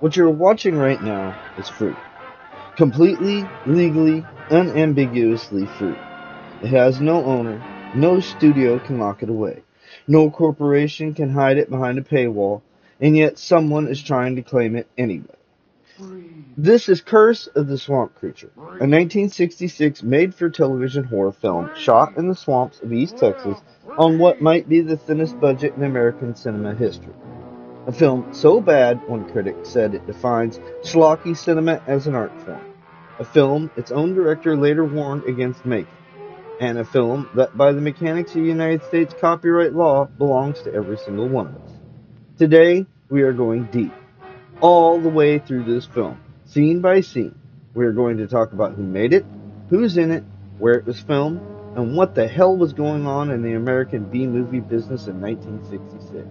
What you're watching right now is free. Completely, legally, unambiguously free. It has no owner, no studio can lock it away, no corporation can hide it behind a paywall, and yet someone is trying to claim it anyway. This is Curse of the Swamp Creature, a 1966 made-for-television horror film shot in the swamps of East Texas on what might be the thinnest budget in American cinema history. A film so bad, one critic said it defines schlocky cinema as an art form. A film its own director later warned against making. And a film that, by the mechanics of United States copyright law, belongs to every single one of us. Today, we are going deep, all the way through this film, scene by scene. We are going to talk about who made it, who's in it, where it was filmed, and what the hell was going on in the American B-movie business in 1966.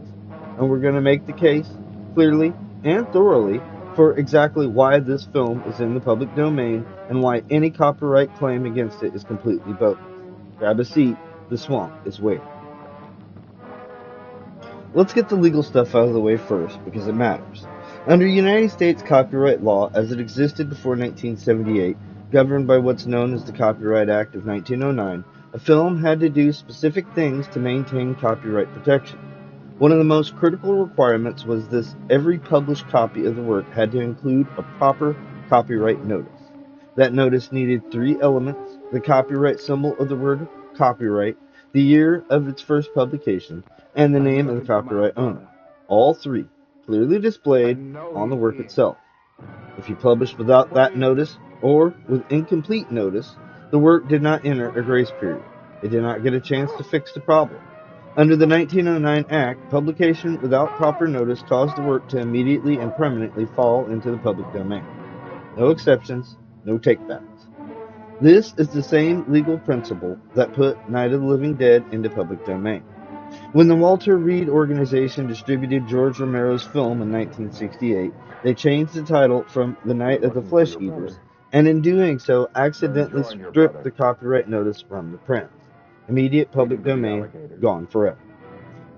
And we're going to make the case, clearly and thoroughly, for exactly why this film is in the public domain and why any copyright claim against it is completely bogus. Grab a seat, the swamp is waiting. Let's get the legal stuff out of the way first, because it matters. Under United States copyright law as it existed before 1978, governed by what's known as the Copyright Act of 1909, a film had to do specific things to maintain copyright protection. One of the most critical requirements was this: every published copy of the work had to include a proper copyright notice. That notice needed three elements: the copyright symbol of the word copyright, the year of its first publication, and the name of the copyright owner. All three clearly displayed on the work itself. If you published without that notice, or with incomplete notice, the work did not enter a grace period. It did not get a chance to fix the problem. Under the 1909 Act, publication without proper notice caused the work to immediately and permanently fall into the public domain. No exceptions, no takebacks. This is the same legal principle that put Night of the Living Dead into public domain. When the Walter Reed organization distributed George Romero's film in 1968, they changed the title from The Night of the Flesh Eaters, and in doing so accidentally stripped the copyright notice from the prints. Immediate public domain, gone forever.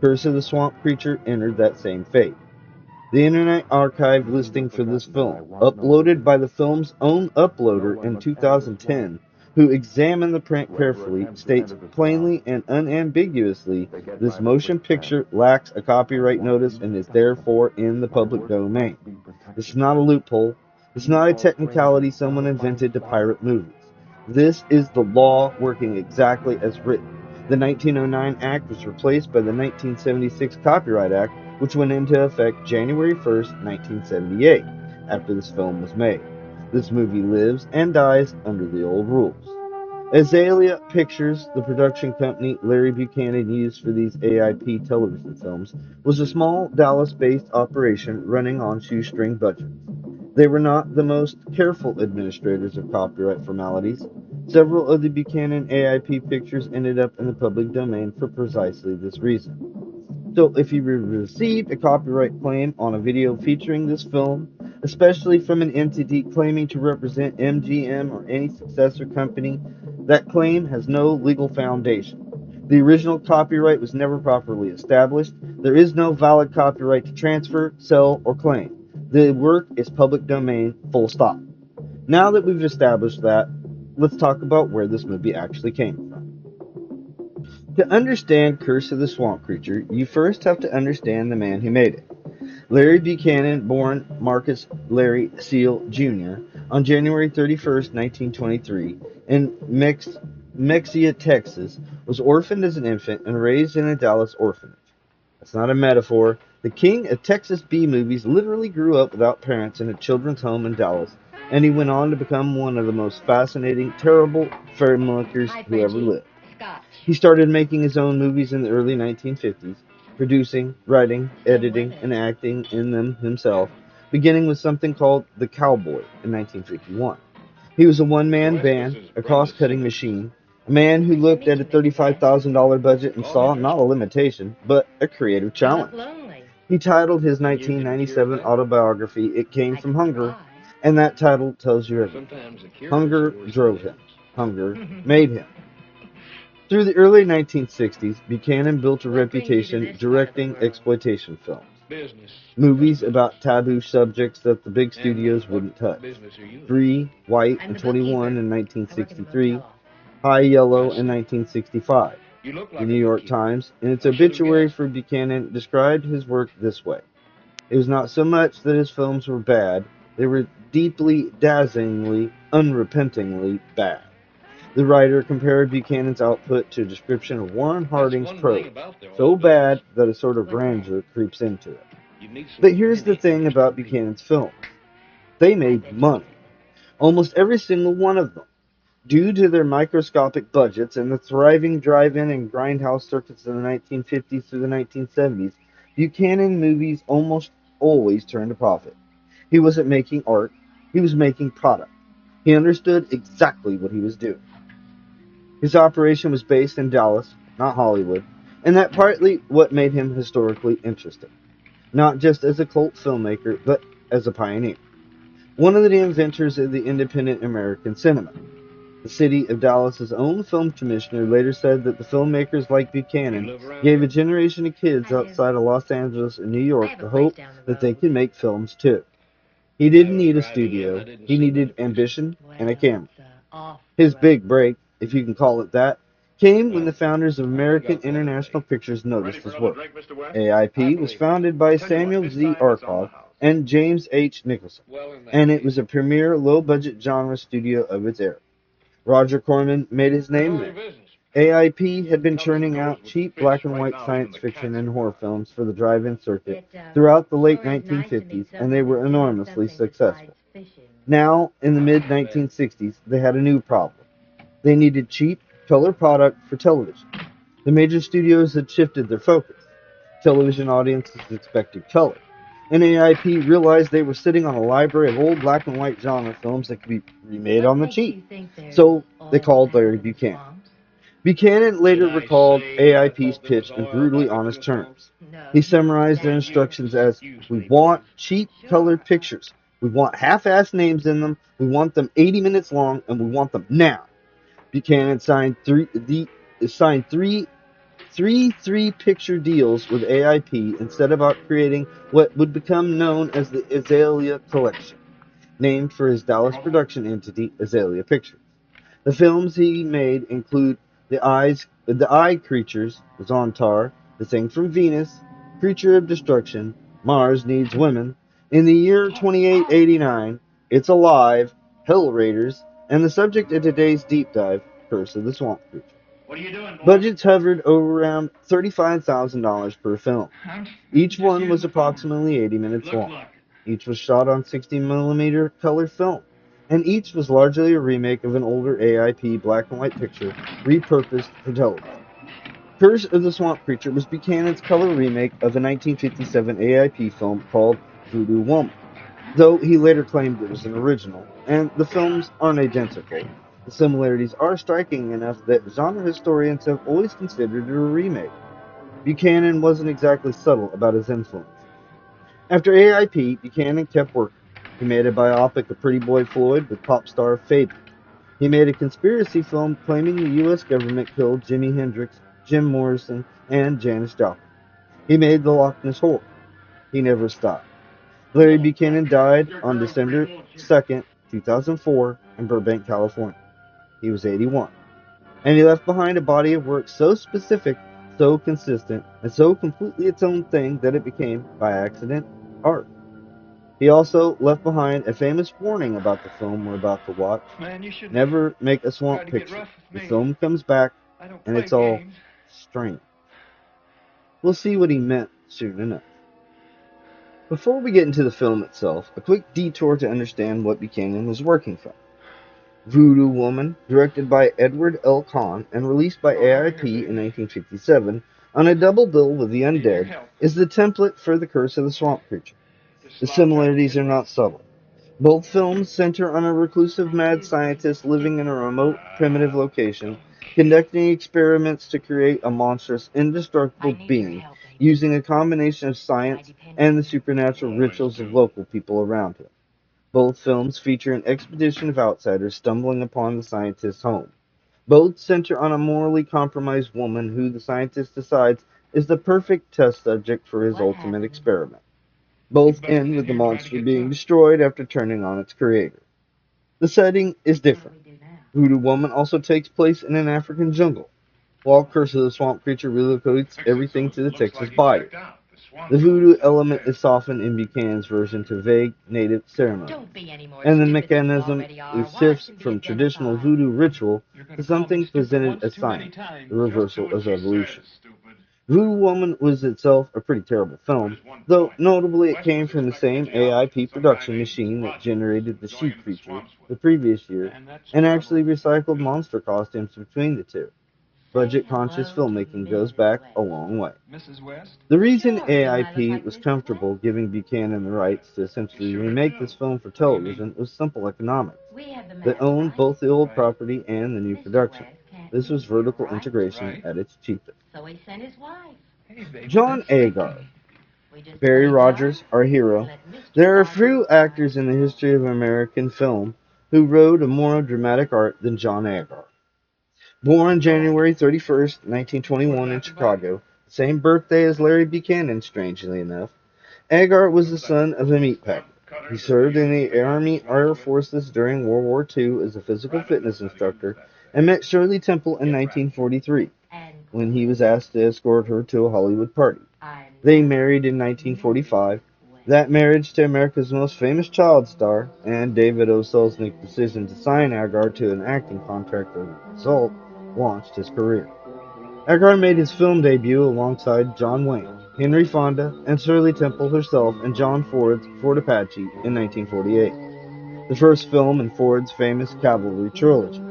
Curse of the Swamp Creature entered that same fate. The Internet Archive listing for this film, uploaded by the film's own uploader in 2010, who examined the print carefully, states plainly and unambiguously this motion picture lacks a copyright notice and is therefore in the public domain. This is not a loophole. It's not a technicality someone invented to pirate movies. This is the law working exactly as written. The 1909 Act was replaced by the 1976 Copyright Act, which went into effect January 1st, 1978, after this film was made. This movie lives and dies under the old rules. Azalea Pictures, the production company Larry Buchanan used for these AIP television films, was a small Dallas-based operation running on shoestring budgets. They were not the most careful administrators of copyright formalities. Several of the Buchanan AIP pictures ended up in the public domain for precisely this reason. So if you received a copyright claim on a video featuring this film, especially from an entity claiming to represent MGM or any successor company, that claim has no legal foundation. The original copyright was never properly established. There is no valid copyright to transfer, sell, or claim. The work is public domain, full stop. Now that we've established that, let's talk about where this movie actually came from. To understand Curse of the Swamp Creature, you first have to understand the man who made it. Larry Buchanan, born Marcus Larry Seal Jr. on January 31st, 1923, in Mexia, Texas, was orphaned as an infant and raised in a Dallas orphanage. That's not a metaphor. The king of Texas B-movies literally grew up without parents in a children's home in Dallas, and he went on to become one of the most fascinating, terrible filmmakers who ever lived. He started making his own movies in the early 1950s, producing, writing, editing, and acting in them himself, beginning with something called The Cowboy in 1951. He was a one-man band, a cost-cutting machine, a man who looked at a $35,000 budget and saw not a limitation, but a creative challenge. He titled his 1997 autobiography, It Came from Hunger, and that title tells you everything. Hunger drove him. Hunger made him. Through the early 1960s, Buchanan built a reputation directing exploitation films. Business. Movies Business. about taboo subjects that the big And studios what wouldn't touch. business are you in? Free, White, I'm and the 21 bookkeeper. in I work in the motel 1963. office. High I Yellow in see. 1965. You look The like a New York bookkeeper. Times, in its I should have obituary guessed. for Buchanan, described his work this way. It was not so much that his films were bad, they were deeply, dazzlingly, unrepentingly bad. The writer compared Buchanan's output to a description of Warren That's Harding's one thing prose, about the oil so business. bad that a sort of What's that? grandeur creeps into it. You meet But some here's the really thing interesting about people. Buchanan's films. They I made bet you money. do. Almost every single one of them. Due to their microscopic budgets and the thriving drive-in and grindhouse circuits of the 1950s through the 1970s, Buchanan movies almost always turned a profit. He wasn't making art, he was making product. He understood exactly what he was doing. His operation was based in Dallas, not Hollywood, and that partly what made him historically interesting, not just as a cult filmmaker, but as a pioneer. One of the inventors of the independent American cinema. The city of Dallas's own film commissioner later said that the filmmakers like You Buchanan live around gave a here? generation of kids I do. outside of Los Angeles and New I York have a the place hope down the that they road. could make films too. He I didn't was need a driving in. I studio, didn't he see many needed pictures. ambition and a Well, camera. it's off the His big road. break, if you can call it that, came when Well, the founders of I think American I'll call it a day. International Pictures Ready noticed for his another work. drink, Mr. West? I AIP was believe it. founded by Tell you what, Samuel this Z. time it's on the Arkoff house. and James H. Nicholson, Well, in that and it case, was a premier low-budget genre studio of its era. Roger Corman made his how's name all your there. business? AIP had been Comes and churning goes out with the cheap fish. black and Right white now it's in science the fiction cat's and horror paw. films for the drive-in circuit It throughout the late sure is nice to meet 1950s, and they someone were who's doing enormously something besides successful. fishing. Now, in the mid I bet. 1960s, they had a new problem. They needed cheap, color product for television. The major studios had shifted their focus. Television audiences expected color. And AIP realized they were sitting on a library of old black and white genre films that could be remade What on the makes cheap. you think there's So they oil called back Larry in the Buchanan. swamps? Buchanan Did later I recalled say I AIP's thought there was pitch in oil brutally back up in honest the swamps? terms. He No, summarized their that's Will you instructions as, excuse "We me, want please? cheap sure. colored pictures. We want half-assed names in them. We want them 80 minutes long, and we want them now." Buchanan signed three picture deals with AIP and set about creating what would become known as the Azalea Collection, named for his Dallas production entity, Azalea Pictures. The films he made include the Eye Creatures, Zontar, The Thing from Venus, Creature of Destruction, Mars Needs Women, in the year 2889, It's Alive, Hell Raiders, and the subject of today's deep dive, Curse of the Swamp Creature. What are you doing, boy? Budgets hovered over around $35,000 per film. I'm Each just one using was the phone. approximately 80 minutes Looks long. like it. Each was shot on 60mm color film, and each was largely a remake of an older AIP black and white picture repurposed for television. Curse of the Swamp Creature was Buchanan's color remake of a 1957 AIP film called Voodoo Woman, though he later claimed it was an original, and the films aren't identical. The similarities are striking enough that genre historians have always considered it a remake. Buchanan wasn't exactly subtle about his influences. After AIP, Buchanan kept working. He made a biopic of Pretty Boy Floyd with pop star Fabian. He made a conspiracy film claiming the U.S. government killed Jimi Hendrix, Jim Morrison, and Janis Joplin. He made the Loch Ness Horror. He never stopped. Larry Oh, Buchanan died your on girl agree, December won't you? 2nd, 2004, in Burbank, California. He was 81. And he left behind a body of work so specific, so consistent, and so completely its own thing that it became, by accident, art. He also left behind a famous warning about the film we're about to watch. Man, you shouldn't have Never make a swamp tried to get picture. rough with The me. film comes back, I don't and play it's all games. strange. We'll see what he meant soon enough. Before we get into the film itself, a quick detour to understand what Buchanan was working from. Voodoo Woman, directed by Edward L. Kahn and released by Oh, come here, AIP in baby. 1957 on a double bill with The Need your Undead, help. is the template for The Curse of the Swamp Creature. Just The slouch off and similarities get are not ready. subtle. Both films center on a reclusive I mad do think scientist living in a remote, primitive Ah, location, come get it. conducting experiments to create a monstrous, I indestructible need your being help, baby. using a combination of I science depend and on the you. supernatural Always rituals of do. local people around him. Both films feature an expedition of outsiders stumbling upon the scientist's home. Both center on a morally compromised woman who the scientist decides is the perfect test subject for his ultimate experiment. Both end with the monster being destroyed after turning on its creator. The setting is different. Voodoo Woman also takes place in an African jungle, while Curse of the Swamp Creature relocates everything to the Texas bayou. The voodoo element is softened in Buchanan's version to vague native ceremonies, and the mechanism shifts from traditional voodoo ritual to something presented as science, the reversal of evolution. Voodoo Woman was itself a pretty terrible film, though notably it came from the same AIP production machine that generated the she creature the previous year, and actually recycled monster costumes between the two. Budget-conscious filmmaking goes back a long way. The reason AIP was comfortable giving Buchanan the rights to essentially remake this film for television was simple economics. They owned both the old property and the new production. This was vertical integration at its cheapest. John Agar, Barry Rogers, our hero. There are few actors in the history of American film who wrote a more dramatic art than John Agar. Born January 31st, 1921 in Chicago, the same birthday as Larry Buchanan, strangely enough, Agar was the son of a meatpacker. He served in the Army Air Forces during World War II as a physical fitness instructor and met Shirley Temple in 1943 when he was asked to escort her to a Hollywood party. They married in 1945. That marriage to America's most famous child star and David O. Selznick's decision to sign Agar to an acting contract as a result launched his career. Agar made his film debut alongside John Wayne, Henry Fonda, and Shirley Temple herself in John Ford's Fort Apache in 1948, the first film in Ford's famous cavalry trilogy.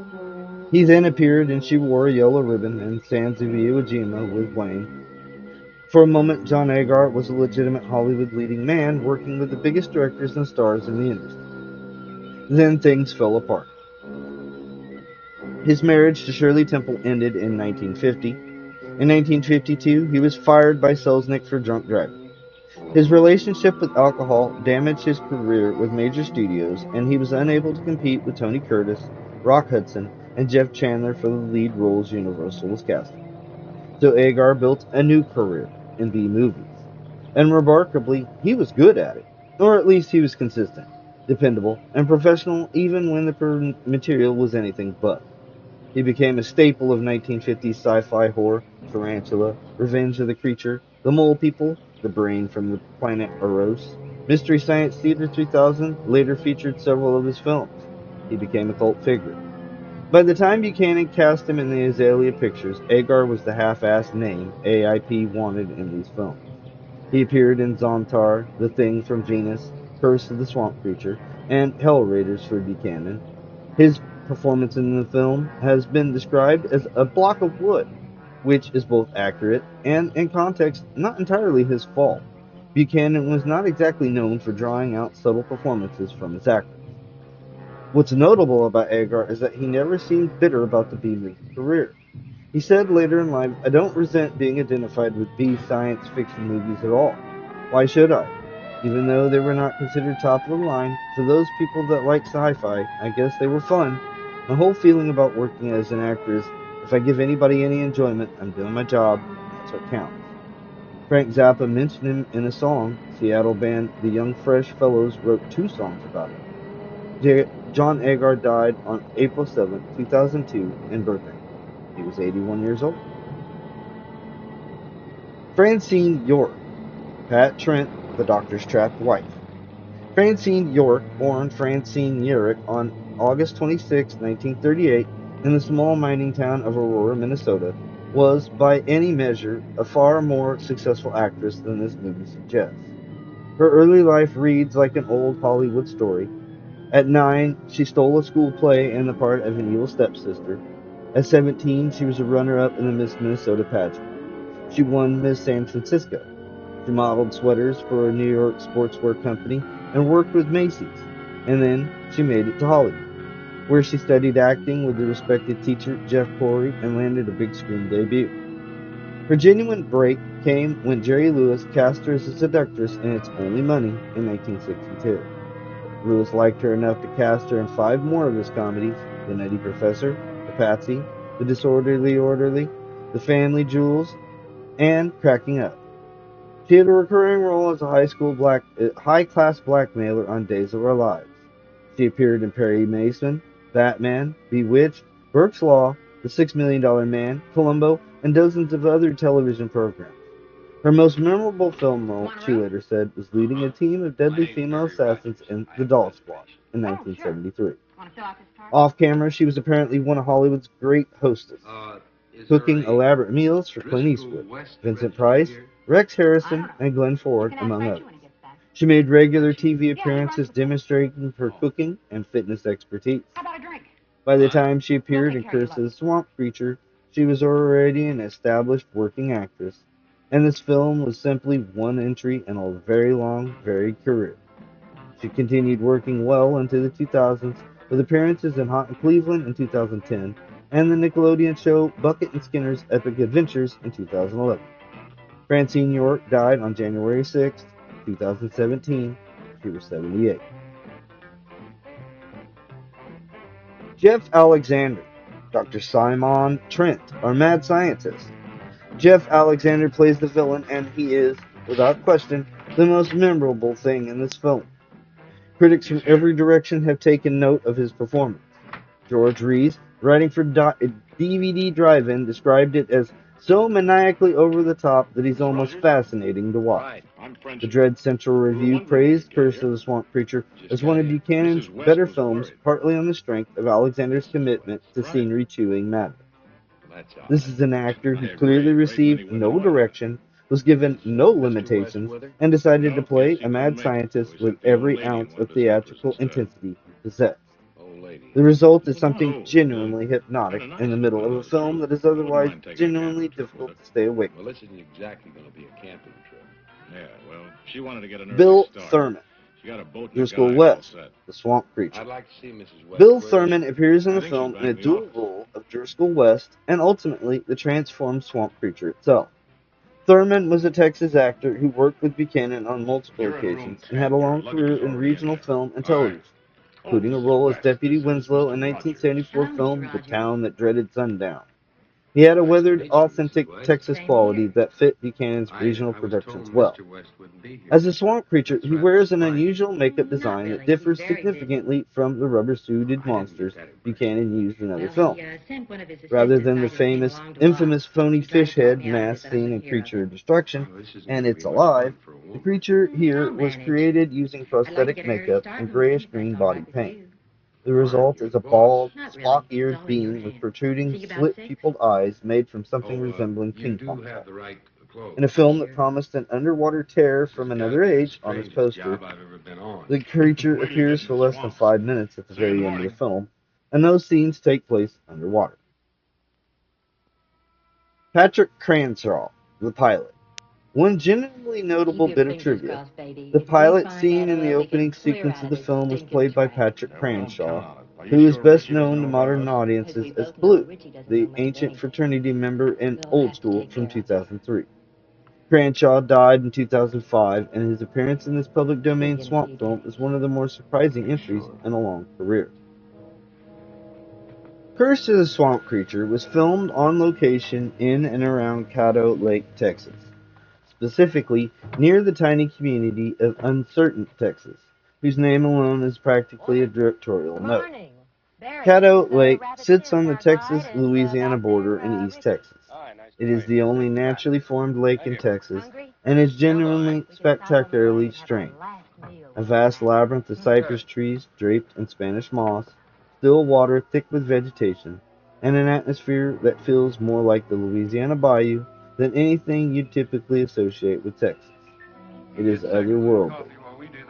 He then appeared in She Wore a Yellow Ribbon and Sands of Iwo Jima with Wayne. For a moment, John Agar was a legitimate Hollywood leading man working with the biggest directors and stars in the industry. Then things fell apart. His marriage to Shirley Temple ended in 1950. In 1952, he was fired by Selznick for drunk driving. His relationship with alcohol damaged his career with major studios, and he was unable to compete with Tony Curtis, Rock Hudson, and Jeff Chandler for the lead roles Universal was casting. So Agar built a new career in B movies. And remarkably, he was good at it. Or at least he was consistent, dependable, and professional even when the material was anything but. He became a staple of 1950s sci-fi horror, Tarantula, Revenge of the Creature, The Mole People, The Brain from the Planet Eros. Mystery Science Theater 3000 later featured several of his films. He became a cult figure. By the time Buchanan cast him in the Azalea pictures, Agar was the half-assed name AIP wanted in these films. He appeared in Zontar, The Thing from Venus, Curse of the Swamp Creature, and Hell Raiders for Buchanan. His performance in the film has been described as a block of wood, which is both accurate and, in context, not entirely his fault. Buchanan was not exactly known for drawing out subtle performances from his actors. What's notable about Agar is that he never seemed bitter about the B-movie career. He said later in life, "I don't resent being identified with B science fiction movies at all. Why should I? Even though they were not considered top of the line, for those people that like sci-fi, I guess they were fun. My whole feeling about working as an actor is, if I give anybody any enjoyment, I'm doing my job, and that's what counts." Frank Zappa mentioned him in a song. Seattle band The Young Fresh Fellows wrote 2 songs about him. John Agar died on April 7, 2002, in Burbank. He was 81 years old. Francine York, Pat Trent, the doctor's trapped wife. Francine York, born Francine Yerrick on August 26, 1938, in the small mining town of Aurora, Minnesota, was, by any measure, a far more successful actress than this movie suggests. Her early life reads like an old Hollywood story. At 9, she stole a school play in the part of an evil stepsister. At 17, she was a runner-up in the Miss Minnesota pageant. She won Miss San Francisco. She modeled sweaters for a New York sportswear company and worked with Macy's. And then she made it to Hollywood, where she studied acting with the respected teacher Jeff Corey and landed a big screen debut. Her genuine break came when Jerry Lewis cast her as a seductress in It's Only Money in 1962. Lewis liked her enough to cast her in 5 more of his comedies: The Nutty Professor, The Patsy, The Disorderly Orderly, The Family Jewels, and Cracking Up. She had a recurring role as a high-class blackmailer on Days of Our Lives. She appeared in Perry Mason, Batman, Bewitched, Burke's Law, The $6 Million Man, Columbo, and dozens of other television programs. Her most memorable film role, she later said, was leading a team of deadly female assassins in The Doll Squad in 1973. Off camera, she was apparently one of Hollywood's great hostesses, cooking elaborate meals for Clint Eastwood, Vincent Price, Rex Harrison, and Glenn Ford, among others. She made regular TV appearances demonstrating her cooking and fitness expertise. By the time she appeared in Curse of the Swamp Creature, she was already an established working actress, and this film was simply one entry in a very long, varied career. She continued working well into the 2000s with appearances in Hot in Cleveland in 2010 and the Nickelodeon show Bucket and Skinner's Epic Adventures in 2011. Francine York died on January 6, 2017. She was 78. Jeff Alexander, Dr. Simon Trent, our mad scientist. Jeff Alexander plays the villain, and he is, without question, the most memorable thing in this film. Critics from every direction have taken note of his performance. George Reese, writing for DVD Drive-In, described it as so maniacally over the top that he's almost fascinating to watch. The Dread Central Review praised Curse of the Swamp Creature as one of Buchanan's better films, partly on the strength of Alexander's commitment to scenery-chewing madness. This is an actor who clearly received no direction, was given no limitations, and decided to play a mad scientist with every ounce of theatrical intensity he possessed. The result is something genuinely hypnotic in the middle of a film that is otherwise genuinely difficult to stay awake from. Well, this isn't exactly going to be a camping trip. Yeah, well, she wanted to get an early Bill start. Thurman, She got a boat and a Driscoll guide all West, set. the Swamp Creature. I'd like to see Mrs. West. Bill Where is Thurman she? appears in I the think film she's in a back in the dual office. role of Driscoll West and ultimately the transformed Swamp Creature itself. Thurman was a Texas actor who worked with Buchanan on multiple You're in room occasions and 10. had a Your long luggage is career in already in regional here. film and All right. television, Oh, including a Mrs. role as West, Deputy this is Winslow in Mr. Rogers. 1974 Hello, Mr. film The Rogers. Town That Dreaded Sundown. He had a Nice to weathered, meet you, Mrs. authentic West. Texas Same quality here. that fit Buchanan's I regional was productions told well. Mr. West wouldn't be here. As a Swamp Creature, That's he rather wears an surprising. unusual makeup Not design that really. He's differs very busy. significantly from the rubber-suited I didn't monsters get that impression. Buchanan used in other Well, films. he sent one of his Rather assistants than the out here to dig famous, along to us infamous phony to try to fish talk head me out of it, mask but I seen in couldn't hear of Creature of it. Destruction Well, this isn't and going to It's be much Alive, fun for a the woman. creature here I'll was manage. created using I'd like to prosthetic get an early makeup start and in the morning, grayish if that's green all body right with paint. you. The Fine, result you're is the a boss. bald, Not really. It's spock-eared all in your being with hands. protruding, See you about 6? slit-pupiled eyes made from something Oh, resembling you ping do pong have balls. the right clothes. In a film that Here. promised an underwater terror This has from got to another be the age on his strangest poster, job I've ever been on. the creature Wait till you get appears in for the less than swamps. 5 minutes at the See you in the very end of the morning. film, and those scenes take place underwater. Patrick Cranshaw, the pilot. One genuinely Keep notable your bit of fingers trivia. crossed, baby. The If we pilot find scene in the Adela, we can opening clear sequence out of of the this film was stinking played by tract. Patrick Yeah, well, don't count Cranshaw, on it. Are you who is sure best Richie doesn't known to know about modern us? As audiences we as both know, Blue, Richie doesn't know the much of ancient anything. fraternity member in We'll Old have to School take from care of him. 2003. Cranshaw died in 2005, and his appearance in this public See domain you in a swamp few film days. is one of the more surprising You entries sure? in a long career. Curse of the Swamp Creature was filmed on location in and around Caddo Lake, Texas, specifically near the tiny community of Uncertain, Texas, whose name alone is practically a directorial note. Caddo Lake sits on the Texas-Louisiana border in East Texas. It is the only naturally formed lake in Texas and is genuinely spectacularly strange. A vast labyrinth of cypress trees draped in Spanish moss, still water thick with vegetation, and an atmosphere that feels more like the Louisiana bayou than anything you'd typically associate with Texas. It is otherworldly.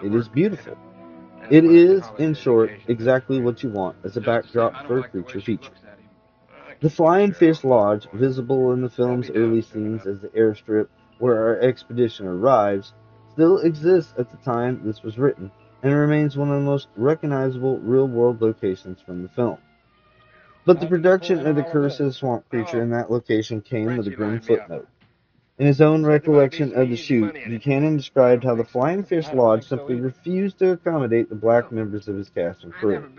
It is beautiful. It is, in short, exactly what you want as a backdrop for a creature feature. The Flying Fish Lodge, visible in the film's early scenes as the airstrip where our expedition arrives, still exists at the time this was written and remains one of the most recognizable real-world locations from the film. But the production of The Curse of the Swamp Creature in that location came with a grim footnote. In his own recollection of the shoot, Buchanan described how the Flying Fish Lodge simply refused to accommodate the black members of his cast and crew.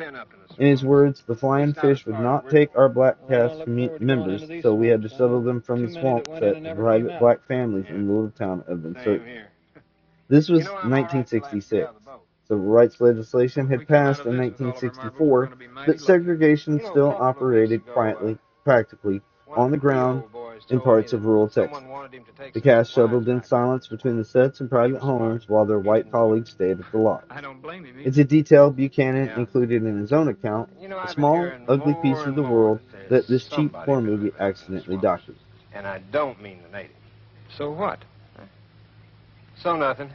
In his words, the Flying Fish would not take our black cast members, so we had to shuttle them from the swamp set to private black families in the little town of Uncertain. This was 1966. Civil rights legislation had passed in 1964, but segregation still operated quietly, practically, on the ground in parts of rural Texas. The cast shuttled in silence between the sets and private homes while their white colleagues stayed at the lodge. It's a detail Buchanan included in his own account, a small, ugly piece of the world that this cheap horror movie accidentally doctored. And I don't mean the native. So what? So nothing.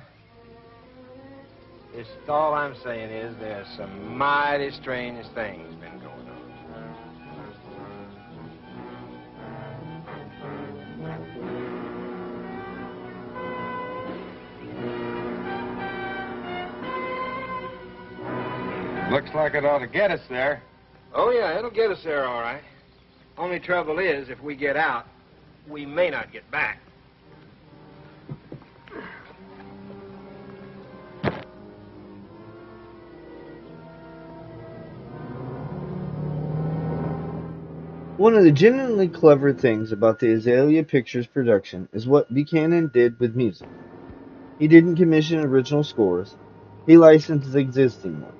It's all I'm saying is there's some mighty strange things been going on. Looks like it ought to get us there. Oh, yeah, it'll get us there, all right. Only trouble is, if we get out, we may not get back. One of the genuinely clever things about the Azalea Pictures production is what Buchanan did with music. He didn't commission original scores, he licensed existing ones.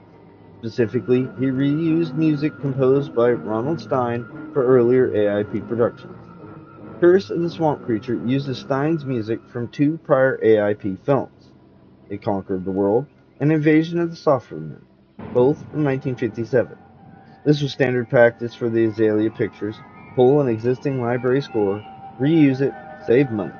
Specifically, he reused music composed by Ronald Stein for earlier AIP productions. Curse of the Swamp Creature uses Stein's music from two prior AIP films, It Conquered the World and Invasion of the Software Men, both from 1957. This was standard practice for the Azalea Pictures: pull an existing library score, reuse it, save money.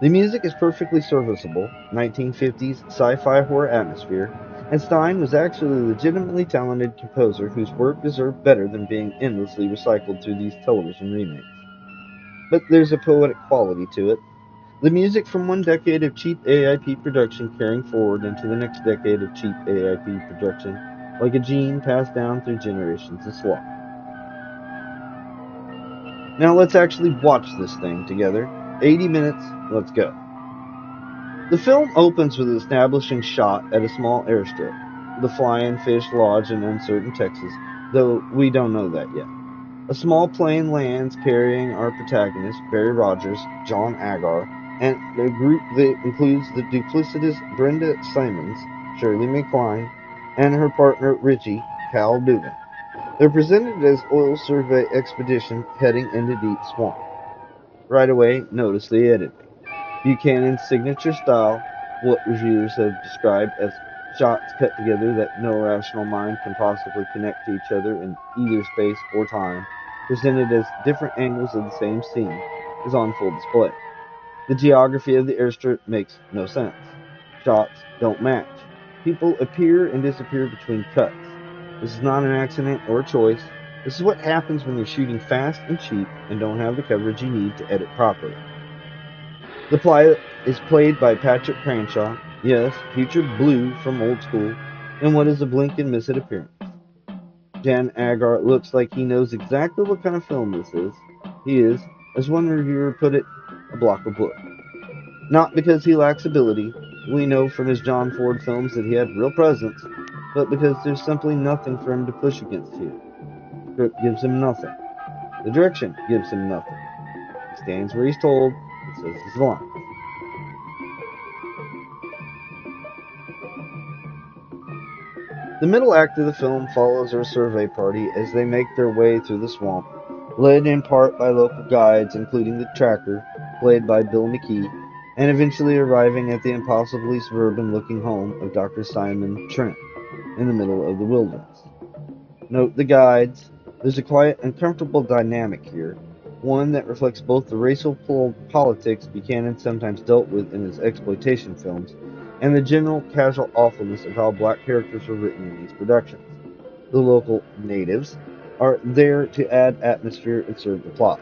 The music is perfectly serviceable, 1950s sci-fi horror atmosphere, and Stein was actually a legitimately talented composer whose work deserved better than being endlessly recycled through these television remakes. But there's a poetic quality to it. The music from one decade of cheap AIP production carrying forward into the next decade of cheap AIP production, like a gene passed down through generations of slop. Now let's actually watch this thing together. 80 minutes, let's go. The film opens with an establishing shot at a small airstrip, the Flying Fish Lodge in Uncertain, Texas, though we don't know that yet. A small plane lands carrying our protagonists, Barry Rogers, John Agar, and a group that includes the duplicitous Brenda Simons, Shirley McCline, and her partner Richie, Cal Dugan. They're presented as oil survey expedition heading into deep swamp. Right away, notice the editing. Buchanan's signature style, what reviewers have described as shots cut together that no rational mind can possibly connect to each other in either space or time, presented as different angles of the same scene, is on full display. The geography of the airstrip makes no sense. Shots don't match. People appear and disappear between cuts. This is not an accident or a choice. This is what happens when you're shooting fast and cheap and don't have the coverage you need to edit properly. The pilot is played by Patrick Cranshaw, yes, future Blue from Old School, in what is a blink and miss it appearance. Jan Agar looks like he knows exactly what kind of film this is. He is, as one reviewer put it, a block of wood. Not because he lacks ability, we know from his John Ford films that he had real presence, but because there's simply nothing for him to push against here. The script gives him nothing. The direction gives him nothing. He stands where he's told and says his lines. The middle act of the film follows our survey party as they make their way through the swamp, led in part by local guides, including the tracker, played by Bill McKee, and eventually arriving at the impossibly suburban-looking home of Dr. Simon Trent, in the middle of the wilderness. Note the guides. There's a quiet and comfortable dynamic here, one that reflects both the racial politics Buchanan sometimes dealt with in his exploitation films, and the general casual awfulness of how black characters are written in these productions. The local natives are there to add atmosphere and serve the plot.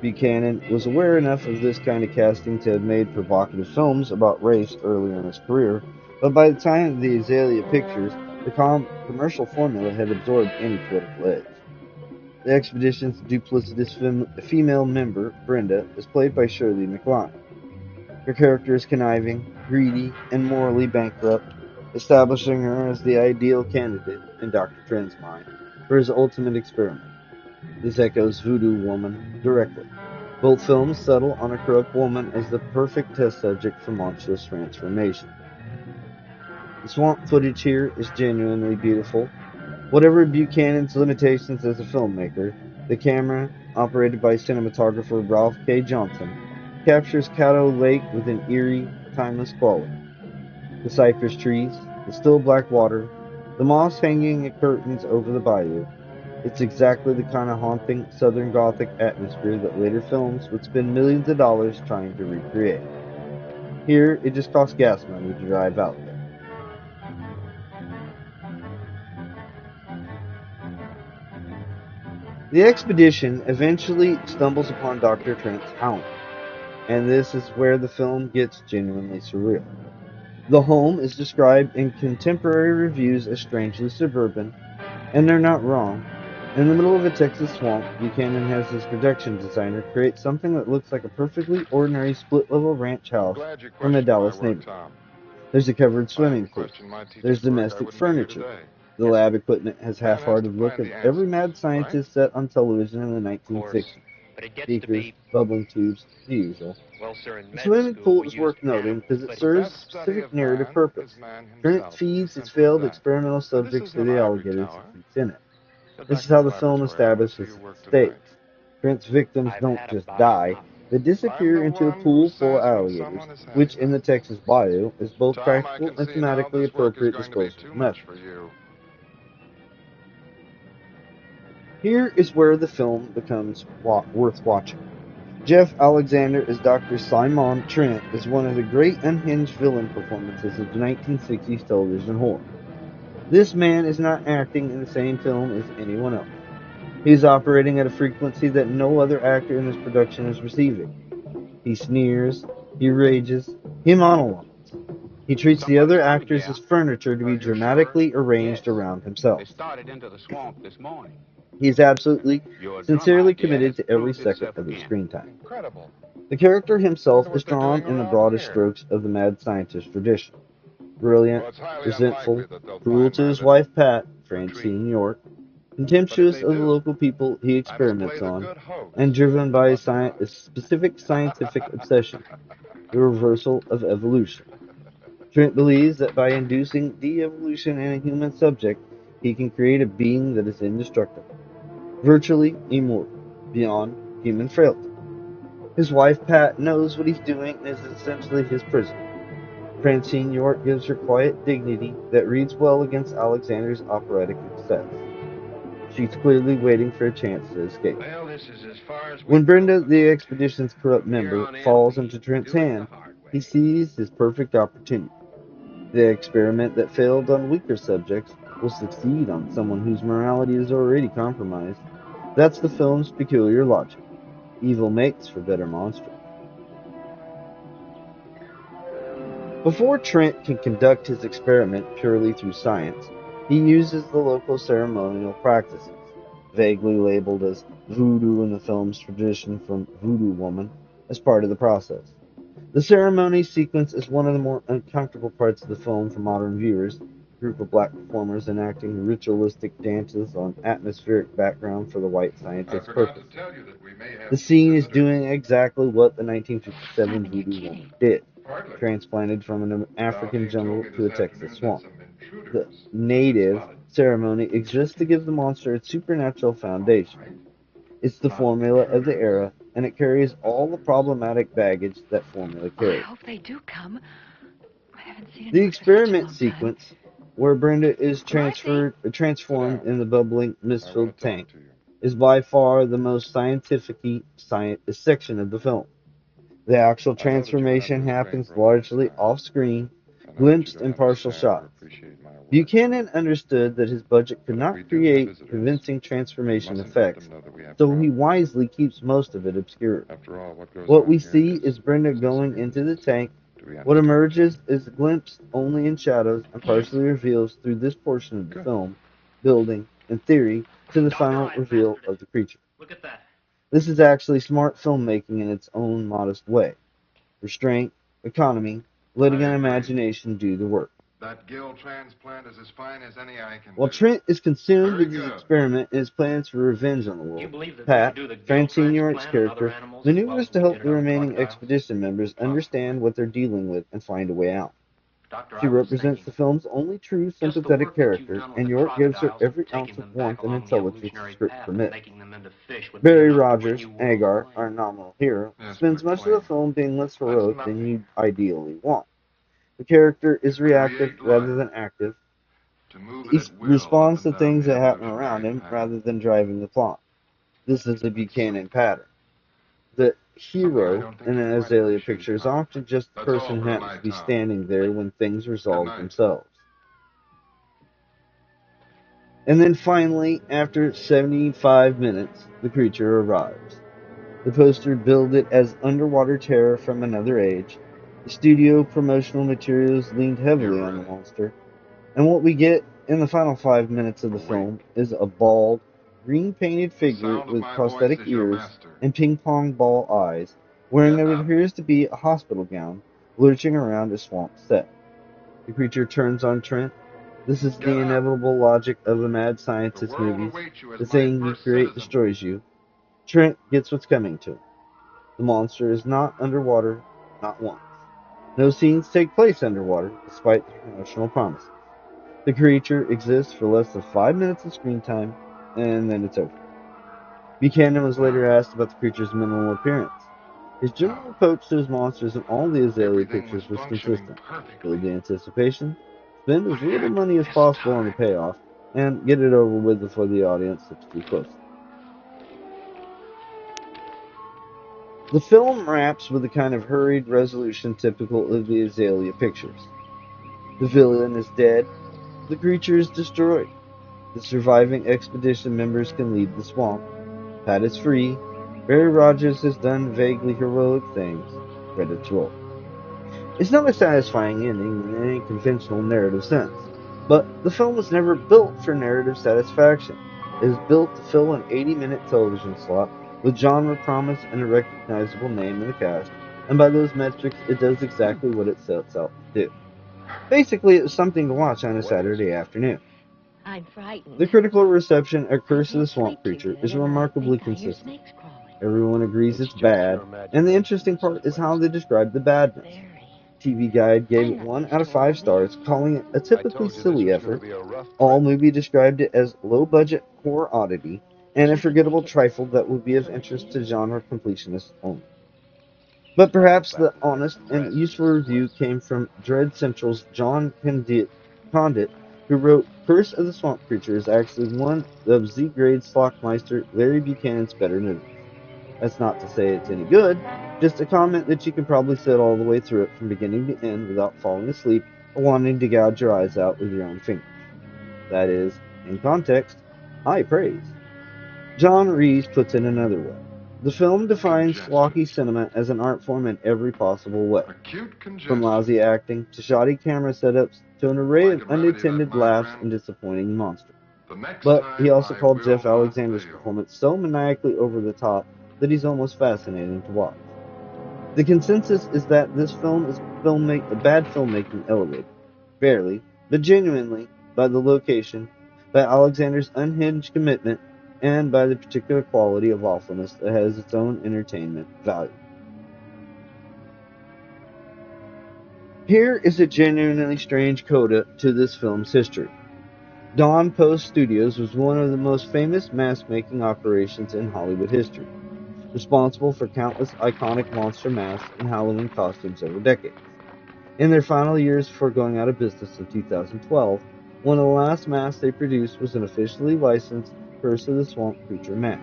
Buchanan was aware enough of this kind of casting to have made provocative films about race earlier in his career, but by the time of the Azalea Pictures, the commercial formula had absorbed any political edge. The expedition's duplicitous female member, Brenda, is played by Shirley McCline. Her character is conniving, greedy, and morally bankrupt, establishing her as the ideal candidate, in Dr. Trent's mind, for his ultimate experiment. This echoes Voodoo Woman directly. Both films settle on a corrupt woman as the perfect test subject for monstrous transformation. The swamp footage here is genuinely beautiful. Whatever Buchanan's limitations as a filmmaker, the camera, operated by cinematographer Ralph K. Johnson, captures Caddo Lake with an eerie, timeless quality. The cypress trees, the still black water, the moss hanging in curtains over the bayou. It's exactly the kind of haunting Southern Gothic atmosphere that later films would spend millions of dollars trying to recreate. Here, it just costs gas money to drive out there. The expedition eventually stumbles upon Dr. Trent's home, and this is where the film gets genuinely surreal. The home is described in contemporary reviews as strangely suburban, and they're not wrong. In the middle of a Texas swamp, Buchanan has his production designer create something that looks like a perfectly ordinary split-level ranch I'm house glad you from a questioned my Dallas work, neighborhood. Tom. There's a covered If I swimming didn't pool. question my teacher's There's work, I domestic wouldn't be here furniture. today. The lab equipment has Man has to half-hearted look find of the every answers, mad right? scientist set on television in the Of course. 1960s. But it gets to Beakers, be, bubbling tubes, the usual. well, sir, in The med swimming school pool we is used worth noting because animals, it but The serves a best study specific of narrative man purpose. is man Trent himself. feeds It's his simple as failed that. experimental Now, this subjects is to the the ivory alligators tower. he keeps in it. Go This back is to how the the film laboratory after establishes your work stakes. tonight. Trent's victims I've don't had just about die, enough. they I'm disappear the into a one who pool full of says when alligators, someone has had which in enough. the Texas bayou is both Tom, I practical can and see now thematically this work is appropriate going to be disposal too method. much for you. Here is where the film becomes worth watching. Jeff Alexander as Dr. Simon Trent is one of the great unhinged villain performances of the 1960s television horror. This man is not acting in the same film as anyone else. He is operating at a frequency that no other actor in this production is receiving. He sneers, he rages, he monologues. He treats the Somebody's other coming actors here. as furniture to Are be you sure? dramatically arranged Yes. around himself. They started into the swamp this morning. He is absolutely, Your drum sincerely idea committed has to every proved second itself of his again. screen time. Incredible. The character himself Wonder is what they're drawn doing in the around broadest here. strokes of the mad scientist tradition. Brilliant, Well, it's highly unlikely resentful, that they'll cruel find to my his little wife Pat, retreat. Francine York, But if contemptuous they of the do, local people he I must play experiments the on, good host and driven by mustn't I? a specific scientific obsession, the reversal of evolution. Trent believes that by inducing de-evolution in a human subject, he can create a being that is indestructible, virtually immortal, beyond human frailty. His wife Pat knows what he's doing and is essentially his prisoner. Francine York gives her quiet dignity that reads well against Alexander's operatic excess. She's clearly waiting for a chance to escape. Well, this is as far as we When can go, Brenda, the folks. expedition's corrupt From here member, on in, falls we into Trent's do it the hand, hard way. he sees his perfect opportunity. The experiment that failed on weaker subjects will succeed on someone whose morality is already compromised. That's the film's peculiar logic. Evil makes for better monsters. Before Trent can conduct his experiment purely through science, he uses the local ceremonial practices, vaguely labeled as voodoo in the film's tradition from Voodoo Woman, as part of the process. The ceremony sequence is one of the more uncomfortable parts of the film for modern viewers. A group of black performers enacting ritualistic dances on atmospheric background for the white I scientist's forgot to purposes. tell you that we may The have some scene is visitors. doing exactly what the Oh, 1957 Simon, you're Voodoo Woman kidding. did, Hardly. transplanted from an African Darlene told jungle me to this a Texas afternoon that swamp. some The intruders have been native spotted. ceremony exists to give the monster its supernatural All foundation. right. It's the Not formula of the intruders. era, and it carries all the Visitors. problematic baggage that formula Oh, I carries. hope they do come. I haven't seen The anyone for such a experiment long time. sequence, where Brenda is Marcy? Sit transformed down. in the bubbling, I want mist-filled to talk tank, to you. is by far the most scientific section of the film. The actual I know that you're going to have to transformation refrain happens from it this largely time. off-screen, I know that you glimpsed don't in partial understand or shots. appreciate my work. Buchanan understood that his budget could But if we not do have create visitors, convincing we transformation mustn't let them effects, know that we have so he problems. wisely keeps most of it obscure. After all, what goes What on we here see is is Brenda going sensitive into the business. tank. Do we What understand? emerges is glimpsed only in shadows and Yes. partially reveals through this portion of the Good. film, building, in theory, to the Doctor, final I reveal mastered it. of the creature. Look at that. This is actually smart filmmaking in its own modest way. Restraint, economy, letting an imagination do the work. That gill transplant is as fine as any I can While do. Trent is consumed Very with his good. experiment and his plans for revenge on the You world, believe that we could Pat, do the gill Francine York's transplant on other character, animals as well maneuvers as to we help did it the on the remaining crocodiles? expedition members understand what they're dealing with and find a way out. Doctor, She I was represents thinking, the film's only true just the sympathetic work that you've character, done with and the York gives her crocodiles and every ounce taking of them back warmth and along the intelligence the evolutionary script path and permits. making them into fish would be Barry enough to win Rogers, you world Agar, acclaim. our nominal hero, Yes, spends much of the McLean. film being less That's heroic than nothing. you'd ideally want. The character is You reactive create life. rather than active. To move it He at will up responds and to down things the that happen evolutionary around him path. rather than driving the plot. This is a That's so Buchanan good. pattern. The Something I hero don't think in you an quite Azalea appreciate, picture is Tom. often just the That's all person for who happens to tonight, be Tom. standing there when things Good resolve night. themselves. And then finally, after 75 minutes, the creature arrives. The poster billed it as underwater terror from another age. The studio promotional materials leaned You're heavily on the ready. monster. And what we get in the final 5 minutes of the Awake. film is a bald, green painted The figure sound of with my voice prosthetic is your ears master. and ping pong ball eyes, wearing Get what up. appears to be a hospital gown, lurching around a swamp set. The creature turns on Trent. This is Get the up. inevitable logic of the mad The scientist world movies. awaits you as The my thing you first create citizen. destroys you. Trent gets what's coming to him. The monster is not underwater, not once. No scenes take place underwater, despite the promotional promises. The creature exists for less than 5 minutes of screen time, and then it's over. Buchanan was later Now, asked about the creature's minimal appearance. His now, general approach to his monsters in all the Azalea everything was pictures was functioning consistent. perfectly. Build the anticipation, spend What as little happened money as this possible on the time? payoff, and get it over with before the audience slips too close. The film wraps with a kind of hurried resolution typical of the Azalea pictures. The villain is dead, the creature is destroyed. The surviving expedition members can leave the swamp. Pat is free. Barry Rogers has done vaguely heroic things. Credits roll. It's not a satisfying ending in any conventional narrative sense, but the film was never built for narrative satisfaction. It was built to fill an 80-minute television slot with genre promise and a recognizable name in the cast, and by those metrics, it does exactly what it sets out to do. Basically, it was something to watch on a What is Saturday it? afternoon. I'm frightened. The critical reception at I Curse of the can't Swamp sleep too Creature good, is and I remarkably think I hear consistent. snakes crawling. Everyone agrees It's it's just your bad, and the imagination, interesting Mrs. part is how West. they describe the badness. Very. TV Guide gave I'm it not 1 used out of to all 5 this. stars, calling it a I typically told you this silly was going to effort. be a rough All trip. Movie described it as low budget horror oddity and a You could forgettable make it trifle that would be of feel at interest ease. to genre completionists only. But I'll go perhaps back the to that honest and depressing useful Mrs. review West. came from Dread Central's John Condit, who wrote Curse of the Swamp Creature is actually one of Z-grade Slockmeister Larry Buchanan's better movies. That's not to say it's any good, just a comment that you can probably sit all the way through it from beginning to end without falling asleep or wanting to gouge your eyes out with your own fingers. That is, in context, high praise. John Rees puts it another way. The film defines Congestion. schlocky cinema as an art form in every possible way, Acute from congestion. lousy acting to shoddy camera setups to an If array I of could remedy that unattended laughs and migraine, disappointing monsters. the next But he time also I called Jeff will not Alexander's fail. performance so maniacally over the top that he's almost fascinating to watch. The consensus is that this film is bad filmmaking elevated, barely, but genuinely, by the location, by Alexander's unhinged commitment, and by the particular quality of awfulness that has its own entertainment value. Here is a genuinely strange coda to this film's history. Dawn Post Studios was one of the most famous mask-making operations in Hollywood history, responsible for countless iconic monster masks and Halloween costumes over decades. In their final years before going out of business in 2012, one of the last masks they produced was an officially licensed Curse of the Swamp Creature mask.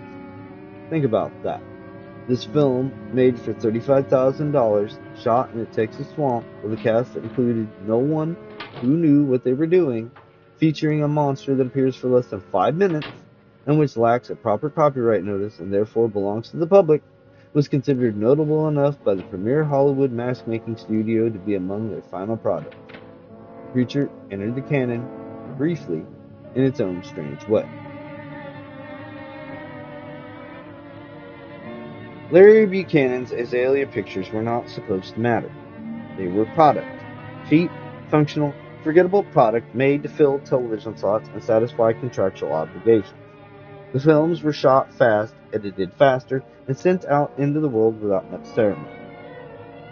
Think about that. This film, made for $35,000, shot in a Texas swamp with a cast that included no one who knew what they were doing, featuring a monster that appears for less than 5 minutes and which lacks a proper copyright notice and therefore belongs to the public, was considered notable enough by the premier Hollywood mask making studio to be among their final products. The creature entered the canon, briefly, in its own strange way. Larry Buchanan's Azalea pictures were not supposed to matter. They were product. Cheap, functional, forgettable product made to fill television slots and satisfy contractual obligations. The films were shot fast, edited faster, and sent out into the world without much ceremony.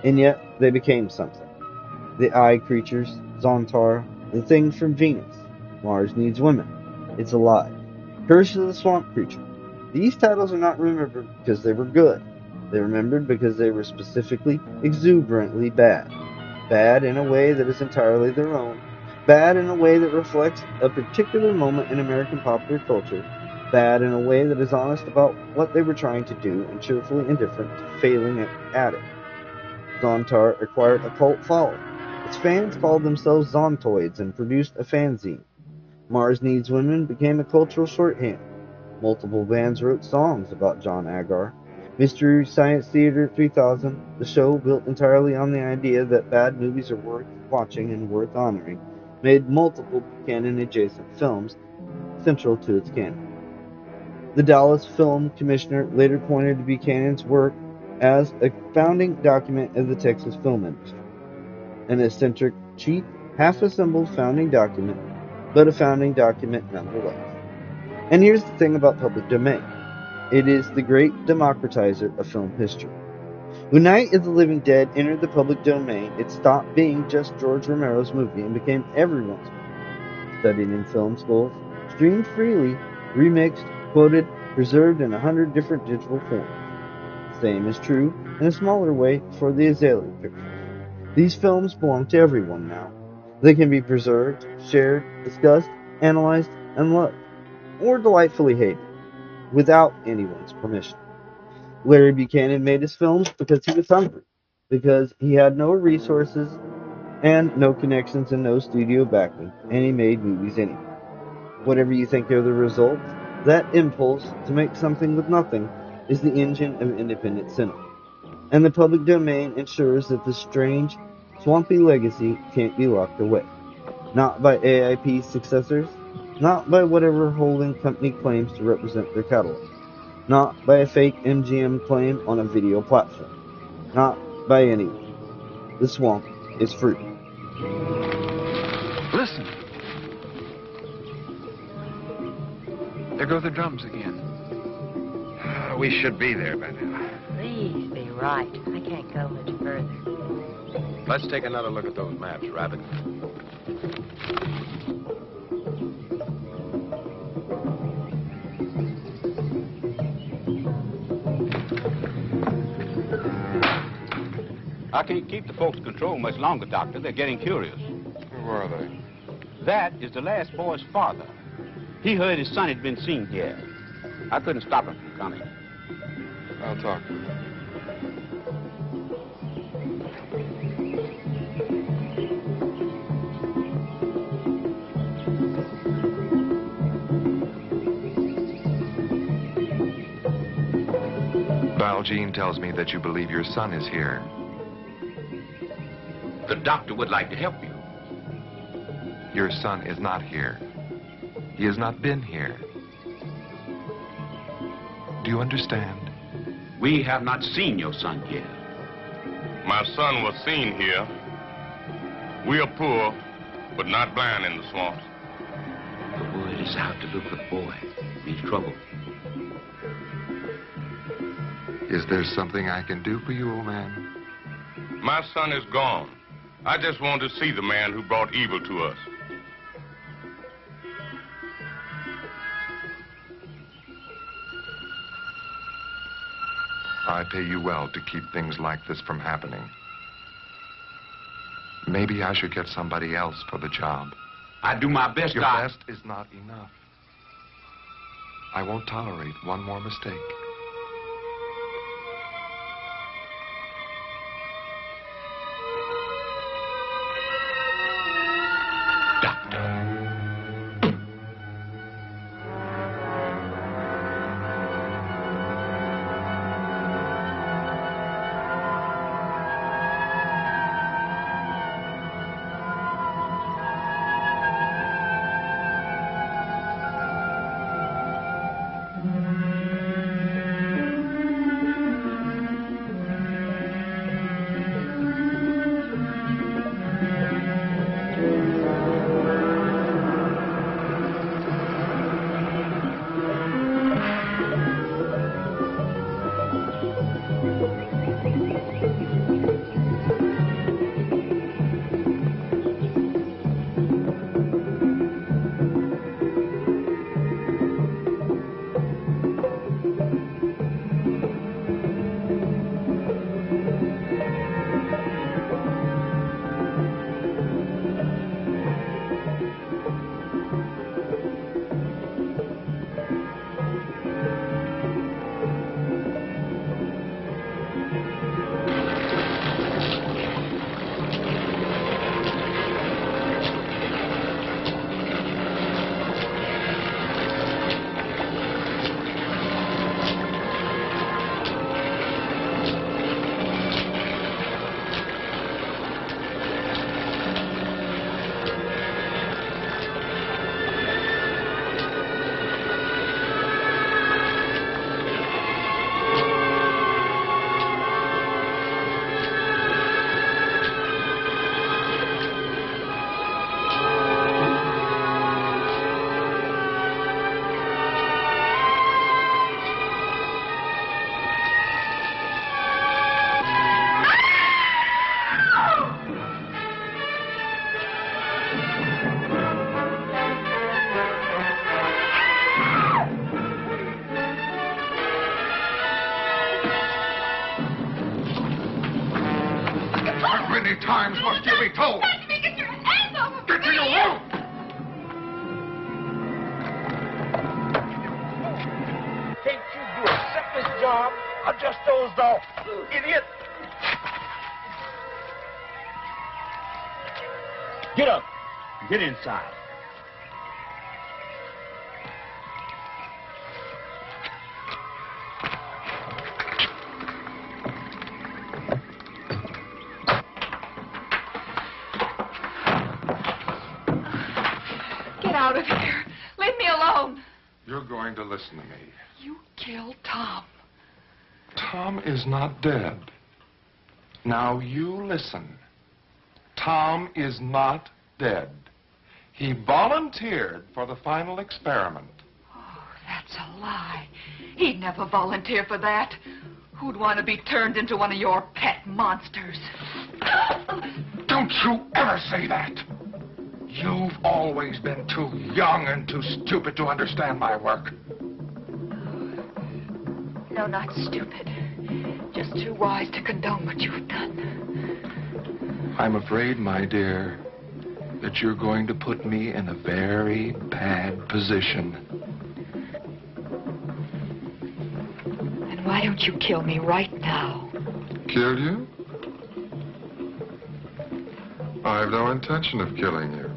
And yet, they became something. The Eye Creatures, Zontar, The Things from Venus, Mars Needs Women, It's Alive, Curse of the Swamp Creature. These titles are not remembered because they were good. They're remembered because they were specifically, exuberantly bad. Bad in a way that is entirely their own. Bad in a way that reflects a particular moment in American popular culture. Bad in a way that is honest about what they were trying to do and cheerfully indifferent to failing at it. Zontar acquired a cult following. Its fans called themselves Zontoids and produced a fanzine. Mars Needs Women became a cultural shorthand. Multiple bands wrote songs about John Agar. Mystery Science Theater 3000, the show built entirely on the idea that bad movies are worth watching and worth honoring, made multiple canon-adjacent films central to its canon. The Dallas Film Commissioner later pointed to Buchanan's work as a founding document of the Texas film industry. An eccentric, cheap, half-assembled founding document, but a founding document nonetheless. And here's the thing about public domain. It is the great democratizer of film history. When Night of the Living Dead entered the public domain, it stopped being just George Romero's movie and became everyone's movie. Studied in film schools, streamed freely, remixed, quoted, preserved in 100 different digital forms. The same is true, in a smaller way, for the Azalea pictures. These films belong to everyone now. They can be preserved, shared, discussed, analyzed, and loved, or delightfully hated, without anyone's permission. Larry Buchanan made his films because he was hungry, because he had no resources and no connections and no studio backing, and he made movies anyway. Whatever you think are the results, that impulse to make something with nothing is the engine of independent cinema. And the public domain ensures that this strange, swampy legacy can't be locked away. Not by AIP's successors, not by whatever holding company claims to represent their catalog, not by a fake MGM claim on a video platform, not by anyone. The swamp is free. Listen. There go the drums again. We should be there by now. Please be right. I can't go much further. Let's take another look at those maps, Rabbit. I can't keep the folks controlled much longer, Doctor. They're getting curious. Who are they? That is the last boy's father. He heard his son had been seen here. I couldn't stop him from coming. I'll talk to them. Valjean tells me that you believe your son is here. The doctor would like to help you. Your son is not here. He has not been here. Do you understand? We have not seen your son yet. My son was seen here. We are poor, but not blind in the swamps. The word is out to look for the boy. He's trouble. Is there something I can do for you, old man? My son is gone. I just want to see the man who brought evil to us. I pay you well to keep things like this from happening. Maybe I should get somebody else for the job. I do my best, Your Doc. best is not enough. I won't tolerate one more mistake. How many times must you be told? Let me get your hands off of me! Get to your room! Can't you do a simplest job? I just dozed off. Idiot. Get up. Get inside. Get out of here. Leave me alone. You're going to listen to me. You killed Tom. Tom is not dead. Now you listen. Tom is not dead. He volunteered for the final experiment. Oh, that's a lie. He'd never volunteer for that. Who'd want to be turned into one of your pet monsters? Don't you ever say that. You've always been too young and too stupid to understand my work. No, not stupid. Just too wise to condone what you've done. I'm afraid, my dear, that you're going to put me in a very bad position. Then why don't you kill me right now? Kill you? I've no intention of killing you.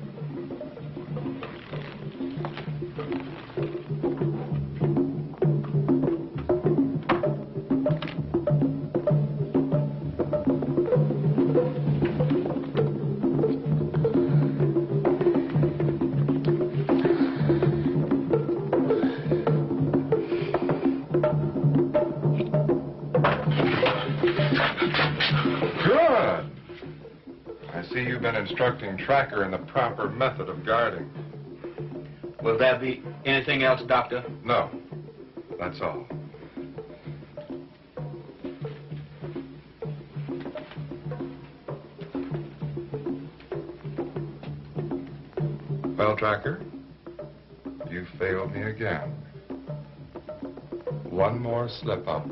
Instructing Tracker in the proper method of guarding. Will there be anything else, Doctor? No, that's all. Well, Tracker, you failed me again. One more slip-up,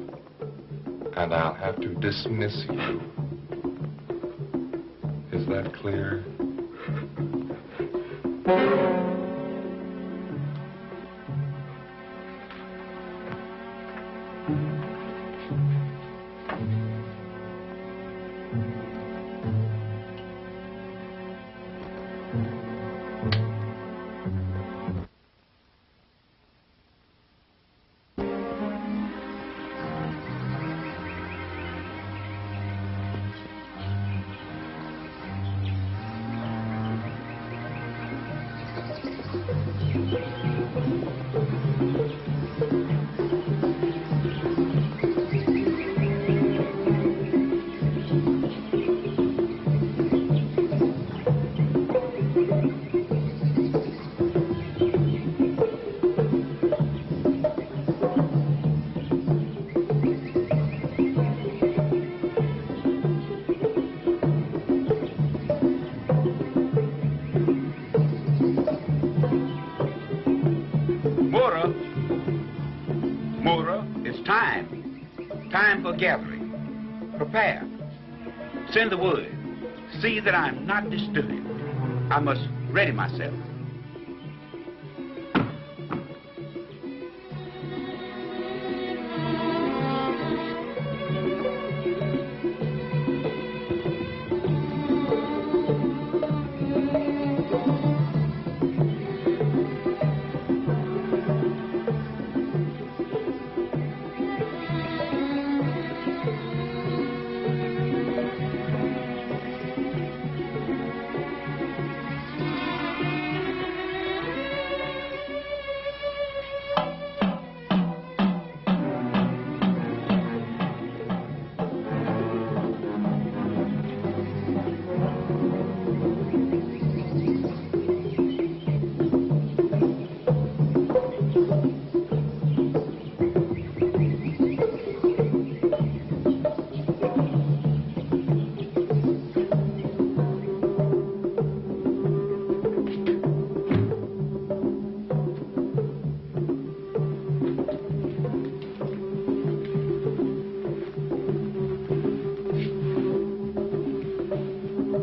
and I'll have to dismiss you. Is that clear? Time for gathering. Prepare. Send the word. See that I'm not disturbed. I must ready myself.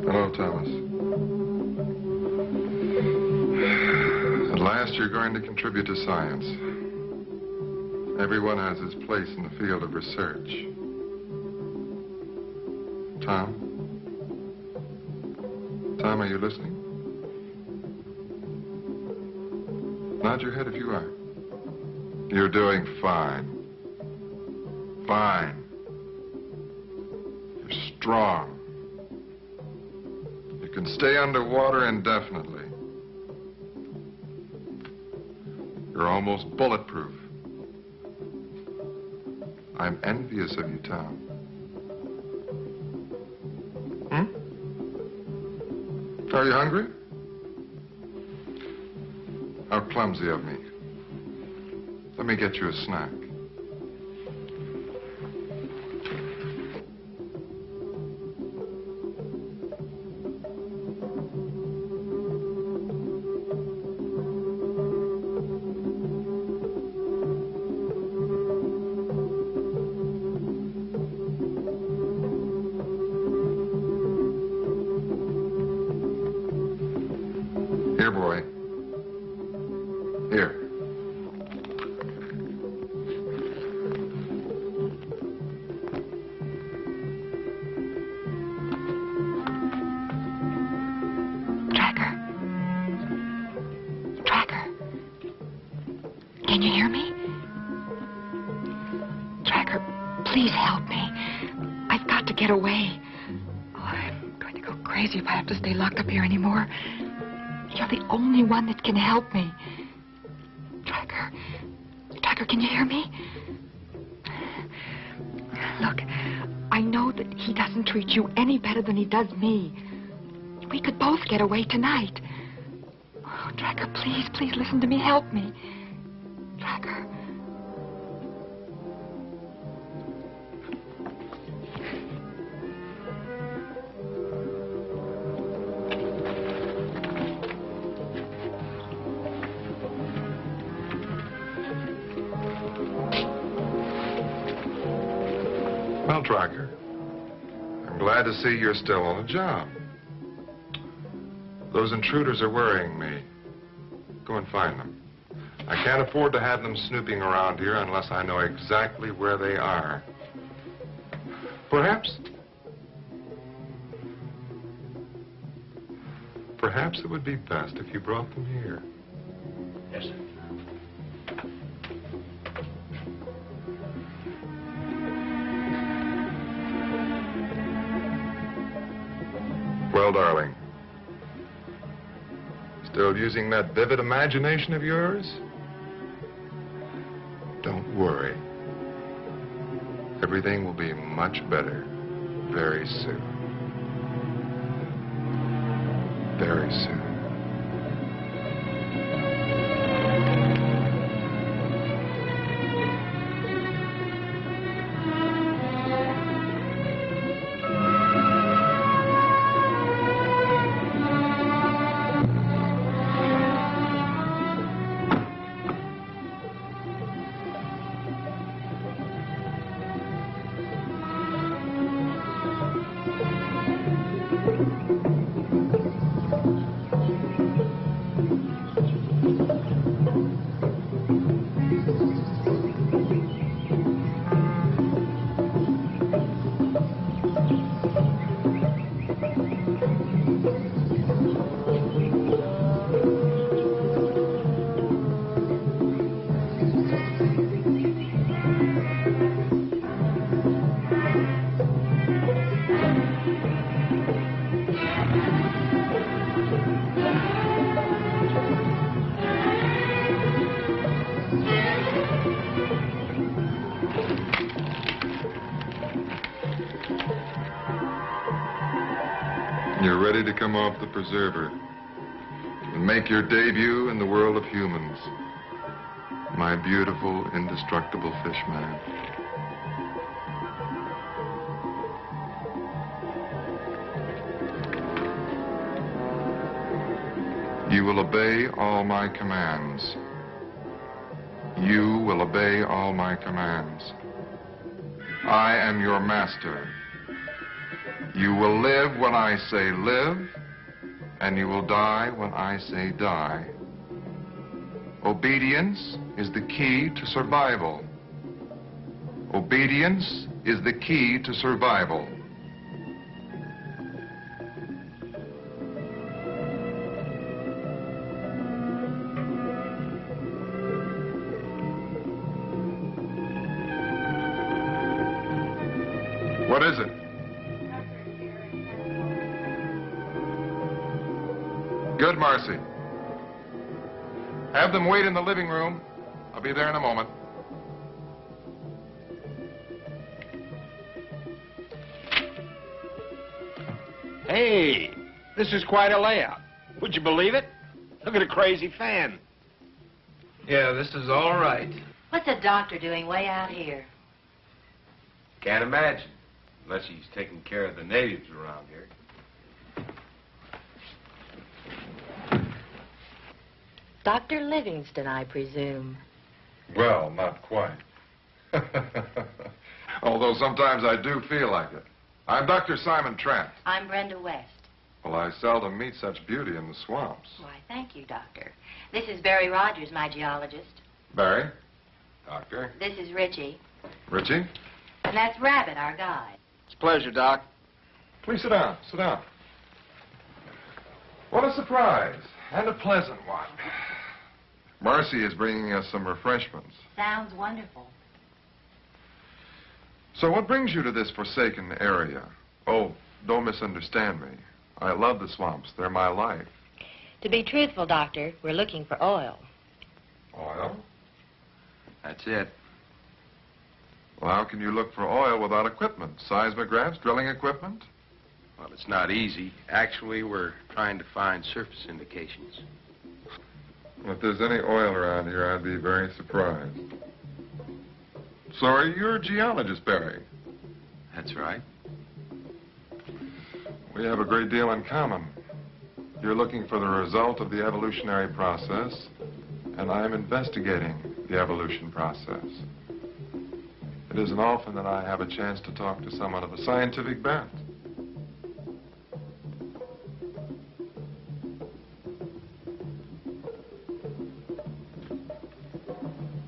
Hello, Thomas. At last, you're going to contribute to science. Everyone has his place in the field of research. Tom? Tom, are you listening? Nod your head if you are. You're doing fine. Fine. You're strong. You can stay underwater indefinitely. You're almost bulletproof. I'm envious of you, Tom. Are you hungry? How clumsy of me. Let me get you a snack. Here, boy. Here. Tracker. Tracker. Can you hear me? Tracker, please help me. I've got to get away. Oh, I'm going to go crazy if I have to stay locked up here anymore. You're the only one that can help me. Tracker. Tracker, can you hear me? Look, I know that he doesn't treat you any better than he does me. We could both get away tonight. Oh, Tracker, please, please listen to me. Help me. Tracker. Well, Tracker, I'm glad to see you're still on the job. Those intruders are worrying me. Go and find them. I can't afford to have them snooping around here unless I know exactly where they are. Perhaps it would be best if you brought them here. Yes, sir. Well, darling, still using that vivid imagination of yours? Don't worry. Everything will be much better very soon. Very soon. You're ready to come off the preserver and make your debut in the world of humans. My beautiful, indestructible fish man. You will obey all my commands. You will obey all my commands. I am your master. You will live when I say live, and you will die when I say die. Obedience is the key to survival. Obedience is the key to survival. What is it? Good, Marcy. Have them wait in the living room. I'll be there in a moment. Hey, this is quite a layout. Would you believe it? Look at a crazy fan. Yeah, this is all right. What's a doctor doing way out here? Can't imagine, unless he's taking care of the natives around here. Dr. Livingston, I presume. Well, not quite. Although sometimes I do feel like it. I'm Dr. Simon Trent. I'm Brenda West. Well, I seldom meet such beauty in the swamps. Why, thank you, Doctor. This is Barry Rogers, my geologist. Barry? Doctor? This is Richie. Richie? And that's Rabbit, our guide. It's a pleasure, Doc. Please sit down. Sit down. What a surprise. And a pleasant one. Marcy is bringing us some refreshments. Sounds wonderful. So what brings you to this forsaken area? Oh, don't misunderstand me. I love the swamps. They're my life. To be truthful, Doctor, we're looking for oil. Oil? That's it. Well, how can you look for oil without equipment? Seismographs, drilling equipment? Well, it's not easy. Actually, we're trying to find surface indications. If there's any oil around here, I'd be very surprised. So are you a geologist, Barry? That's right. We have a great deal in common. You're looking for the result of the evolutionary process, and I'm investigating the evolution process. It isn't often that I have a chance to talk to someone of a scientific bent.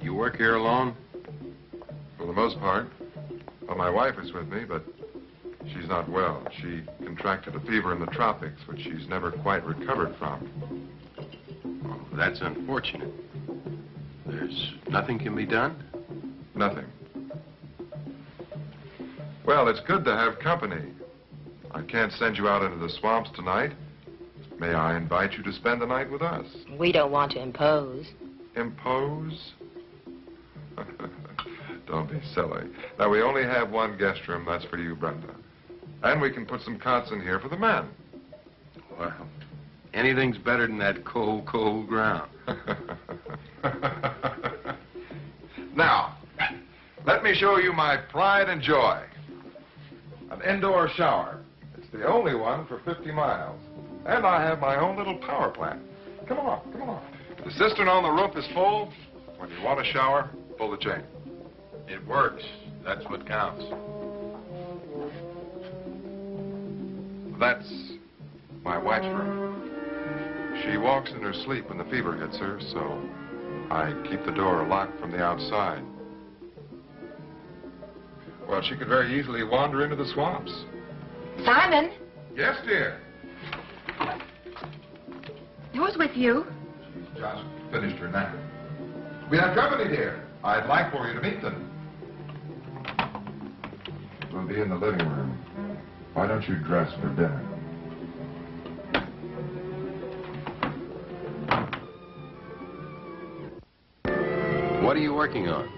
You work here alone? For the most part. Well, my wife is with me, but she's not well. She contracted a fever in the tropics, which she's never quite recovered from. Oh, that's unfortunate. There's nothing can be done? Nothing. Well, it's good to have company. I can't send you out into the swamps tonight. May I invite you to spend the night with us? We don't want to impose. Impose? Don't be silly. Now, we only have one guest room. That's for you, Brenda. And we can put some cots in here for the men. Well, anything's better than that cold, cold ground. Now, let me show you my pride and joy. An indoor shower. It's the only one for 50 miles. And I have my own little power plant. Come along, come along. The cistern on the roof is full. When you want a shower, pull the chain. It works. That's what counts. That's my wife's room. She walks in her sleep when the fever hits her, so I keep the door locked from the outside. Well, she could very easily wander into the swamps. Simon, Yes, dear. who's with you? She's just finished her nap. We have company, dear. I'd like for you to meet them. We'll be in the living room. Why don't you dress for dinner? What are you working on?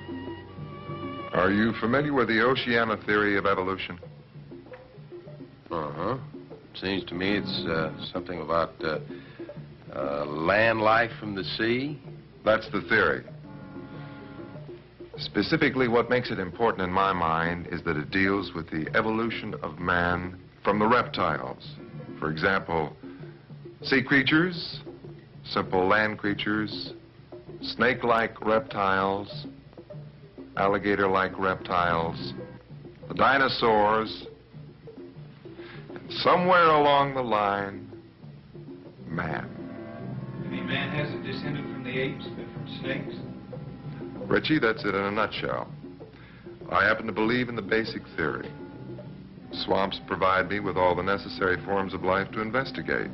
Are you familiar with the Oceania theory of evolution? Uh-huh. Seems to me it's something about land life from the sea. That's the theory. Specifically, what makes it important in my mind is that it deals with the evolution of man from the reptiles. For example, sea creatures, simple land creatures, snake-like reptiles, alligator-like reptiles, the dinosaurs, And somewhere along the line, man. Any man hasn't descended from the apes, but from snakes? Richie, that's it in a nutshell. I happen to believe in the basic theory. Swamps provide me with all the necessary forms of life to investigate.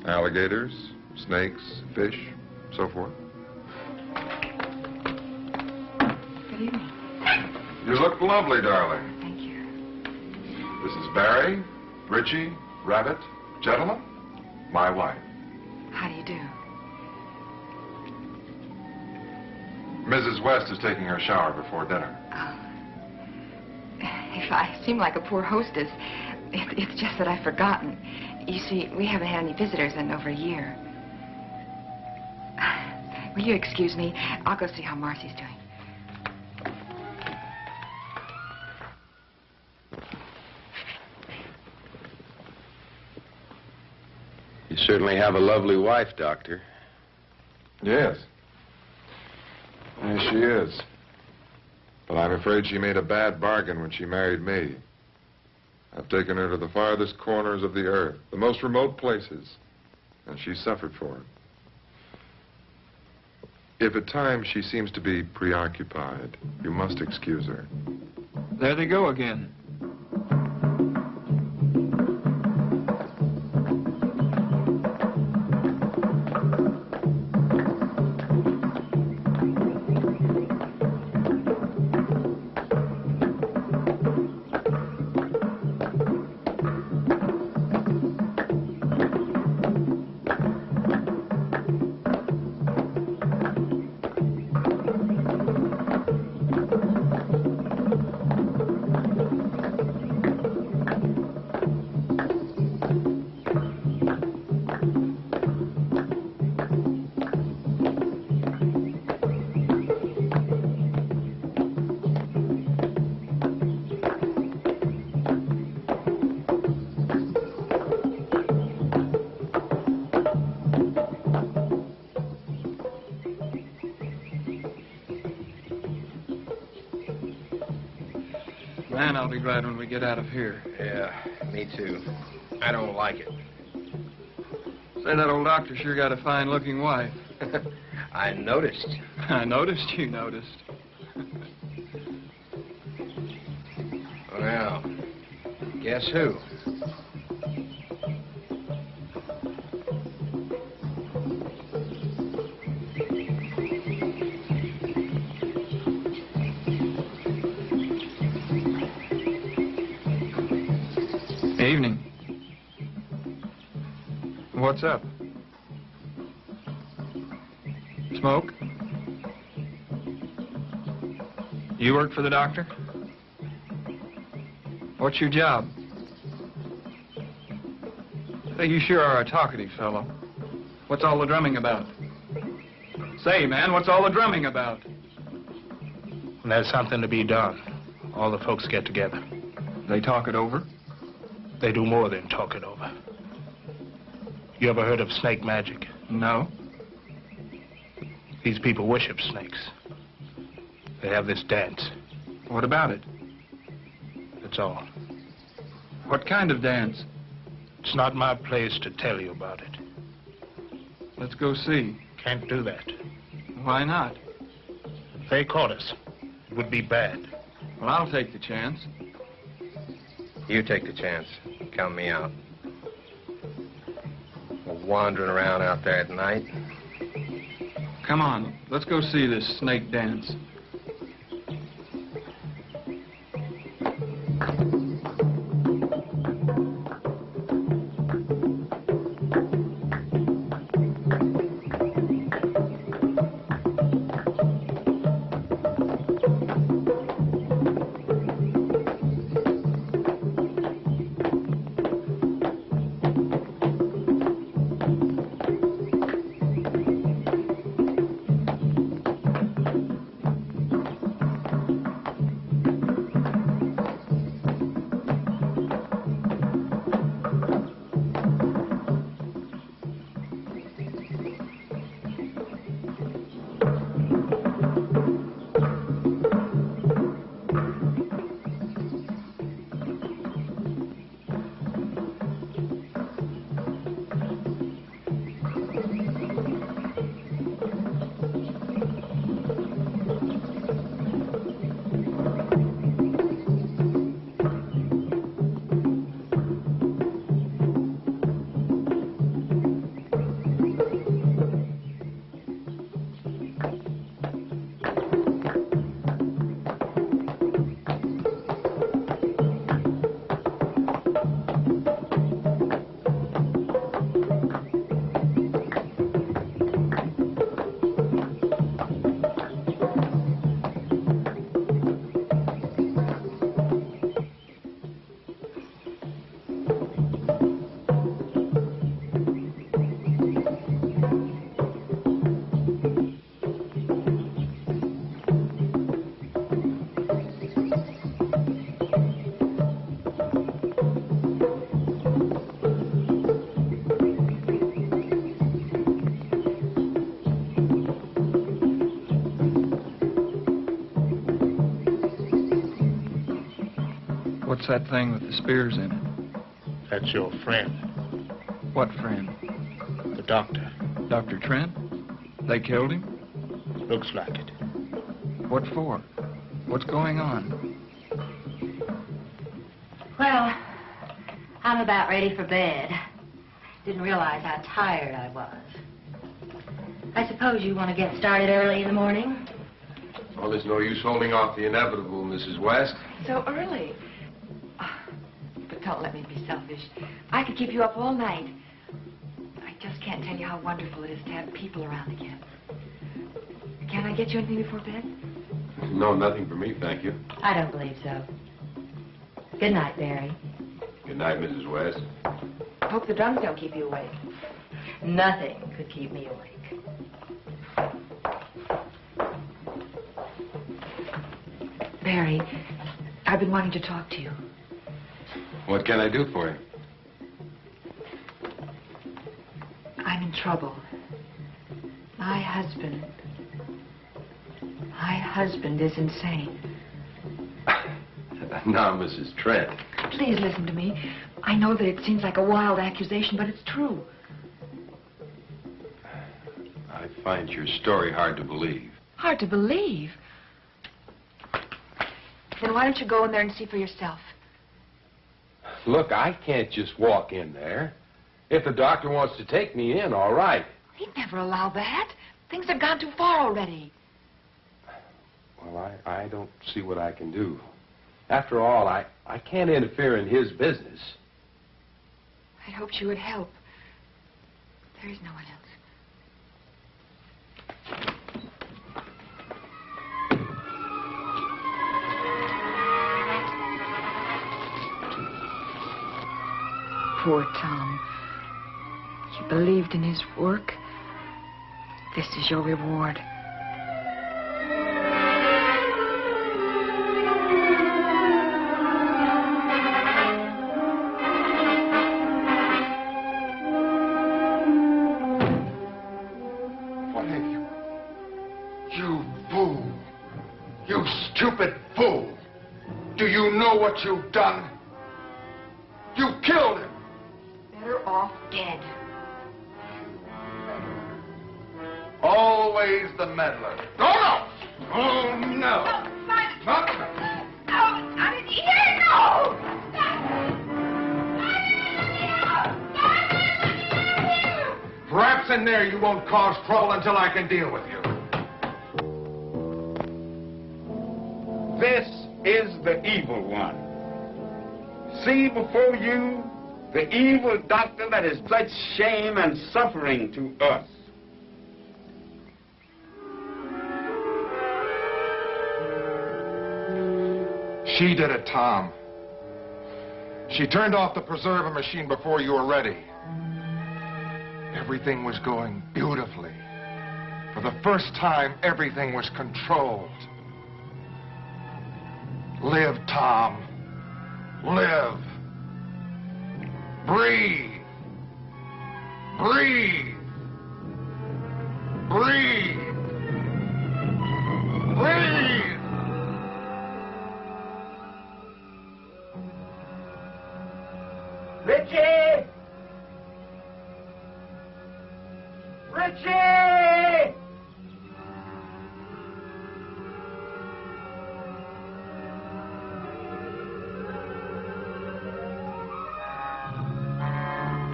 Alligators, snakes, fish, so forth. Good evening. You look lovely, darling. Thank you. This is Barry, Richie, Rabbit, gentlemen, my wife. How do you do? Mrs. West is taking her shower before dinner. If I seem like a poor hostess, it's just that I've forgotten. You see, we haven't had any visitors in over a year. Will you excuse me? I'll go see how Marcy's doing. You certainly have a lovely wife, Doctor. Yes. Yes, she is. But I'm afraid she made a bad bargain when she married me. I've taken her to the farthest corners of the earth, the most remote places, and she suffered for it. If at times she seems to be preoccupied, you must excuse her. There they go again. Man, I'll be glad when we get out of here. Yeah, me too. I don't like it. Say, that old doctor sure got a fine-looking wife. I noticed. I noticed you noticed. Well, guess who? Evening. What's up? Smoke? You work for the doctor? What's your job? Say, you sure are a talkative fellow. What's all the drumming about? Say, man, what's all the drumming about? When there's something to be done, all the folks get together. They talk it over? They do more than talk it over. You ever heard of snake magic? No. These people worship snakes. They have this dance. What about it? That's all. What kind of dance? It's not my place to tell you about it. Let's go see. Can't do that. Why not? If they caught us, it would be bad. Well, I'll take the chance. You take the chance. Count me out. We're wandering around out there at night. Come on, let's go see this snake dance. What's that thing with the spears in it? That's your friend, What friend? the doctor. Dr. Trent? They killed him? Looks like it. What for? What's going on? Well, I'm about ready for bed. Didn't realize how tired I was. I suppose you want to get started early in the morning? Well, there's no use holding off the inevitable, Mrs. West. So early. But don't let me be selfish. I could keep you up all night. I just can't tell you how wonderful it is to have people around again. Can I get you anything before bed? No, nothing for me, thank you. I don't believe so. Good night, Barry. Good night, Mrs. West. Hope the drums don't keep you awake. Nothing could keep me awake. Barry, I've been wanting to talk to you. What can I do for you? I'm in trouble. My husband is insane. Now, Mrs. Trent. Please listen to me. I know that it seems like a wild accusation, but it's true. I find your story hard to believe. Hard to believe. Then why don't you go in there and see for yourself? Look, I can't just walk in there. If the doctor wants to take me in, all right. He'd never allow that. Things have gone too far already. Well, I don't see what I can do. After all, I can't interfere in his business. I'd hoped you would help. There is no one else. Poor Tom. You believed in his work. This is your reward. What have you? You fool. You stupid fool. Do you know what you've done? You killed him. Better off dead. Always the meddler. Oh, no! Oh, no! Not no. I didn't hear no! Perhaps in there you won't cause trouble until I can deal with you. This is the evil one. See before you the evil doctor that is such shame and suffering to us. She did it, Tom. She turned off the preserver machine before you were ready. Everything was going beautifully. For the first time, everything was controlled. Live, Tom. Live. Breathe. Breathe. Breathe. Breathe. Richie! Richie!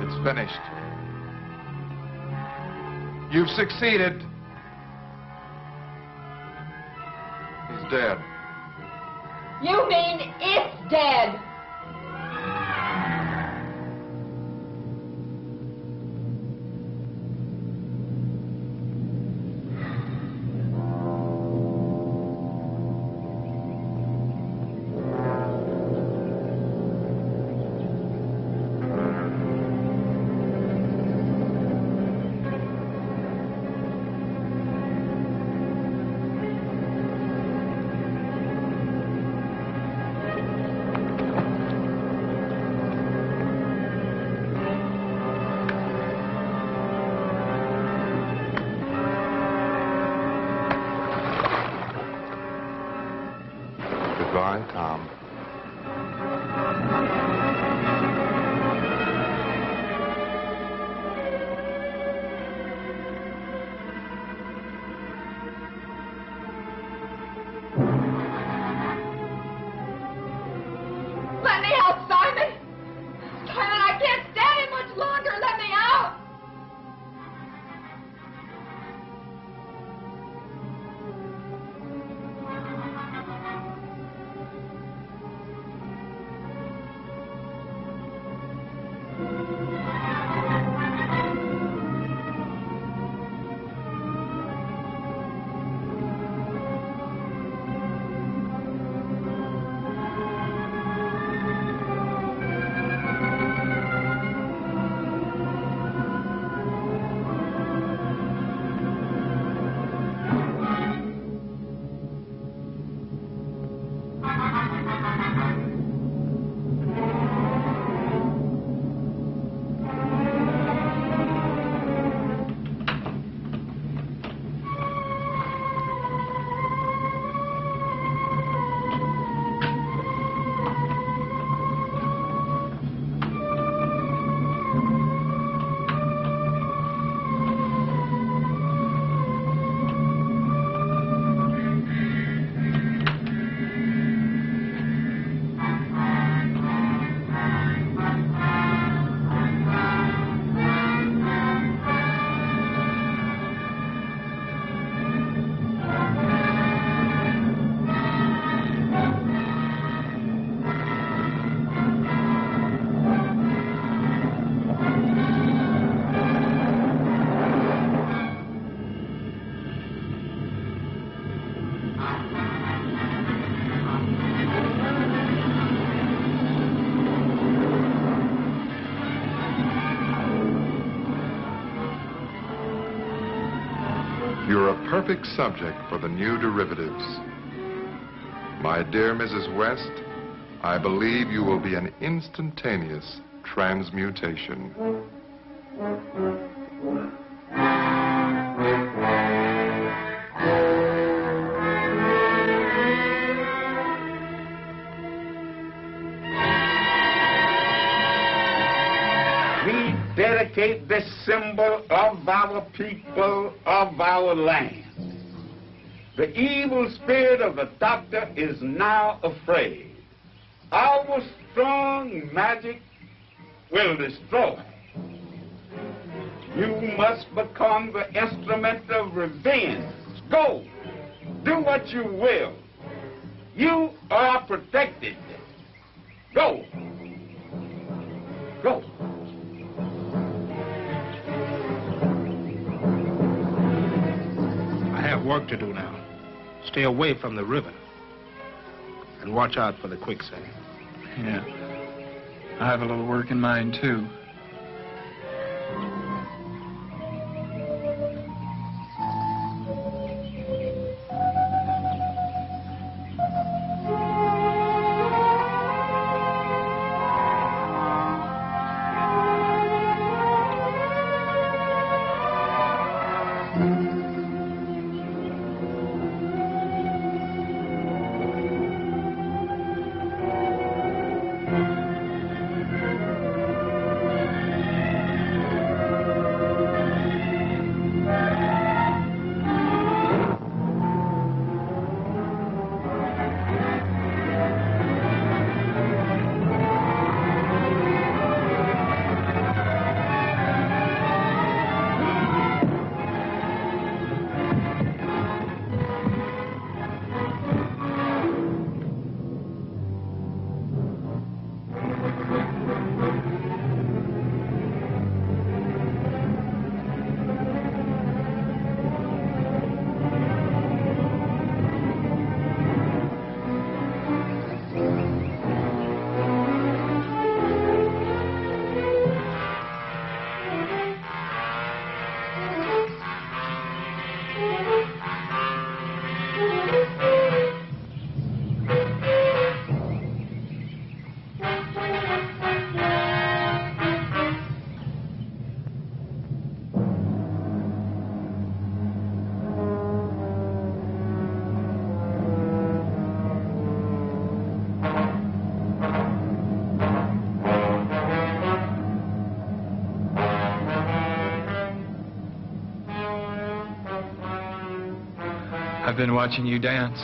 It's finished. You've succeeded. He's dead. You mean it's dead? Goodbye, Tom. You're a perfect subject for the new derivatives. My dear Mrs. West, I believe you will be an instantaneous transmutation. We dedicate this symbol of our people, of our land. The evil spirit of the doctor is now afraid. Our strong magic will destroy. You must become the instrument of revenge. Go. Do what you will. You are protected. Go. Go. I have work to do now. Stay away from the river. And watch out for the quicksand. Yeah. I have a little work in mind, too. I've been watching you dance.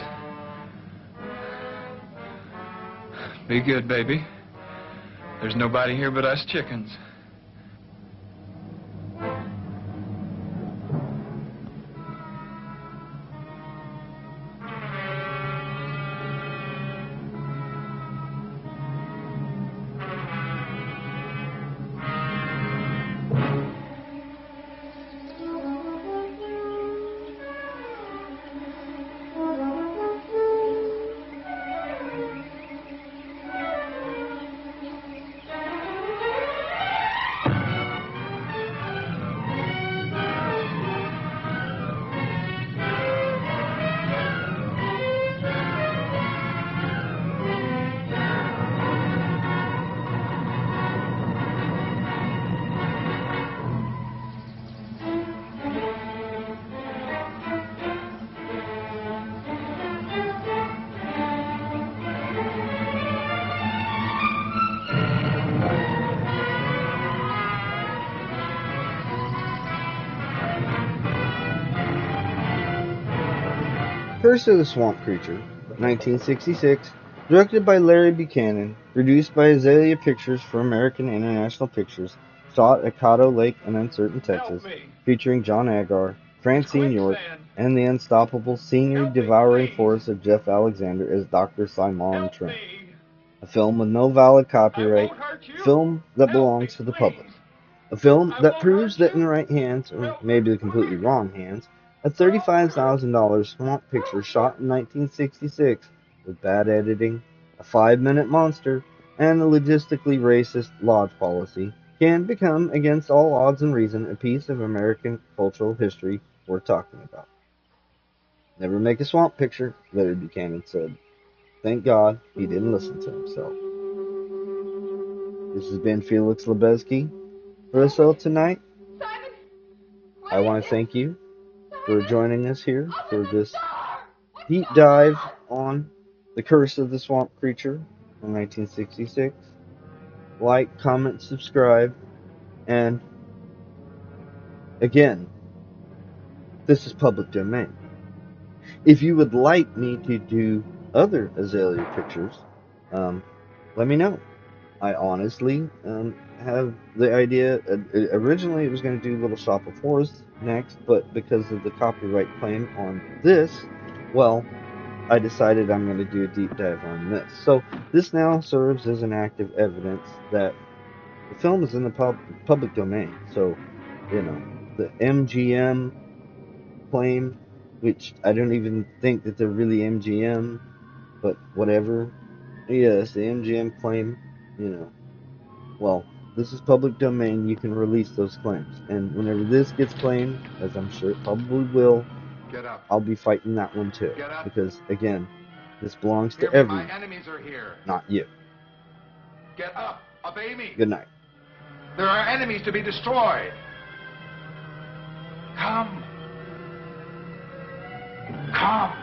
Be good, baby. There's nobody here but us chickens. Curse of the Swamp Creature, 1966, directed by Larry Buchanan, produced by Azalea Pictures for American International Pictures, shot at Caddo Lake in Uncertain, Texas, featuring John Agar, Francine York, and the unstoppable scenery-devouring force of Jeff Alexander as Dr. Simon Trent. A film with no valid copyright, a film that belongs to the public. A film that proves that in the right hands, or maybe the completely wrong hands, a $35,000 swamp picture shot in 1966 with bad editing, a 5-minute monster, and a logistically racist lodge policy can become, against all odds and reason, a piece of American cultural history worth talking about. Never make a swamp picture, Larry Buchanan said. Thank God he didn't listen to himself. This has been Felix Lubezki for us all tonight. I want to thank you for joining us here for this deep dive on The Curse of the Swamp Creature from 1966. Like, comment, subscribe, and again, this is public domain. If you would like me to do other Azalea pictures, let me know. I honestly have the idea. Originally, it was going to do Little Shop of Horrors next, but because of the copyright claim on this, well, I decided I'm going to do a deep dive on this. So this now serves as an active evidence that the film is in the public domain. So, you know, the MGM claim, which I don't even think that they're really MGM, but whatever. Yes, the MGM claim, you know. Well, this is public domain. You can release those claims. And whenever this gets claimed, as I'm sure it probably will, Get up. I'll be fighting that one too. Get up. Because, again, this belongs to Hear me, everyone, my enemies are here. not you. Get up. Obey me. Good night. There are enemies to be destroyed. Come. Come.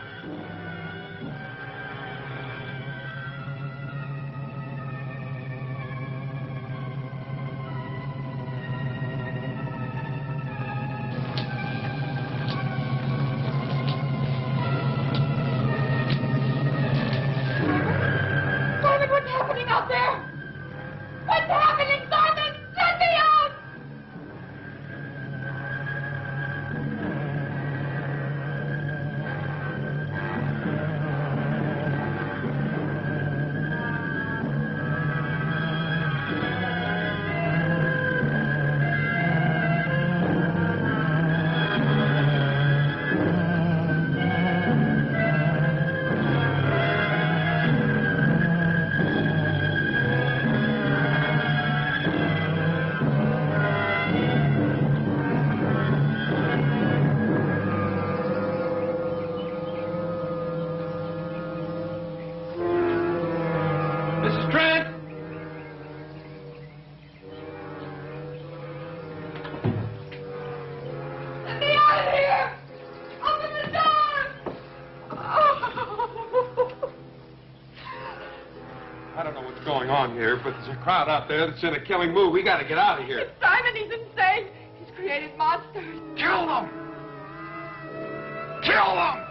Simon, what's happening out there? What's happening, Simon? Let me out! Mrs. Trent! Let me out of here! Open the door! I don't know what's going on here, but there's a crowd out there that's in a killing mood. We got to get out of here. Simon, he's insane. He's created monsters. Kill them. Kill them.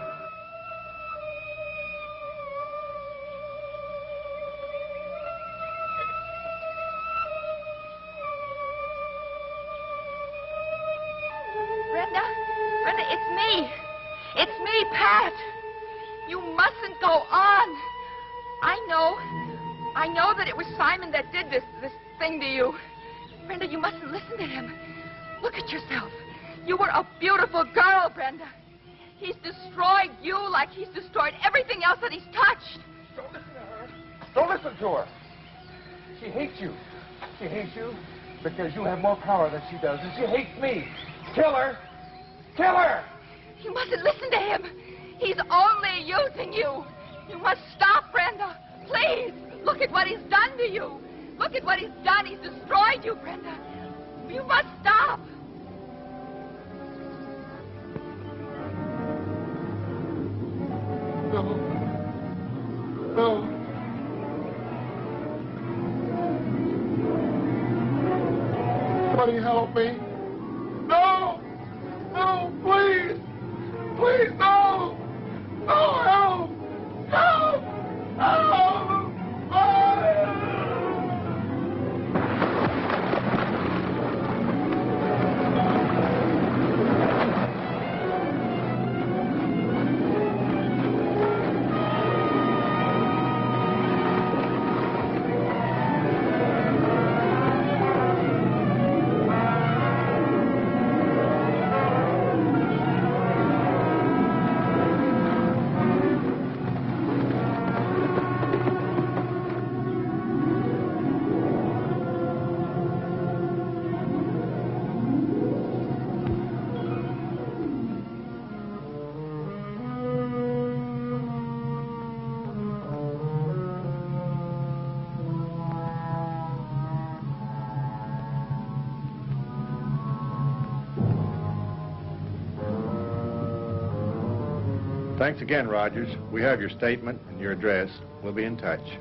Brenda, it's me. It's me, Pat. You mustn't go on. I know that it was Simon that did this thing to you. Brenda, you mustn't listen to him. Look at yourself. You were a beautiful girl, Brenda. He's destroyed you like he's destroyed everything else that he's touched. Don't listen to her. Don't listen to her. She hates you. She hates you because you have more power than she does, and she hates me. Kill her. Kill her. You mustn't listen to him. He's only using you. You must stop, Brenda. Please. Look at what he's done to you. Look at what he's done. He's destroyed you, Brenda. You must stop. No. No. Somebody help me. No. No, please. Please, no. No, help. Help. Help. Thanks again, Rogers. We have your statement and your address. We'll be in touch.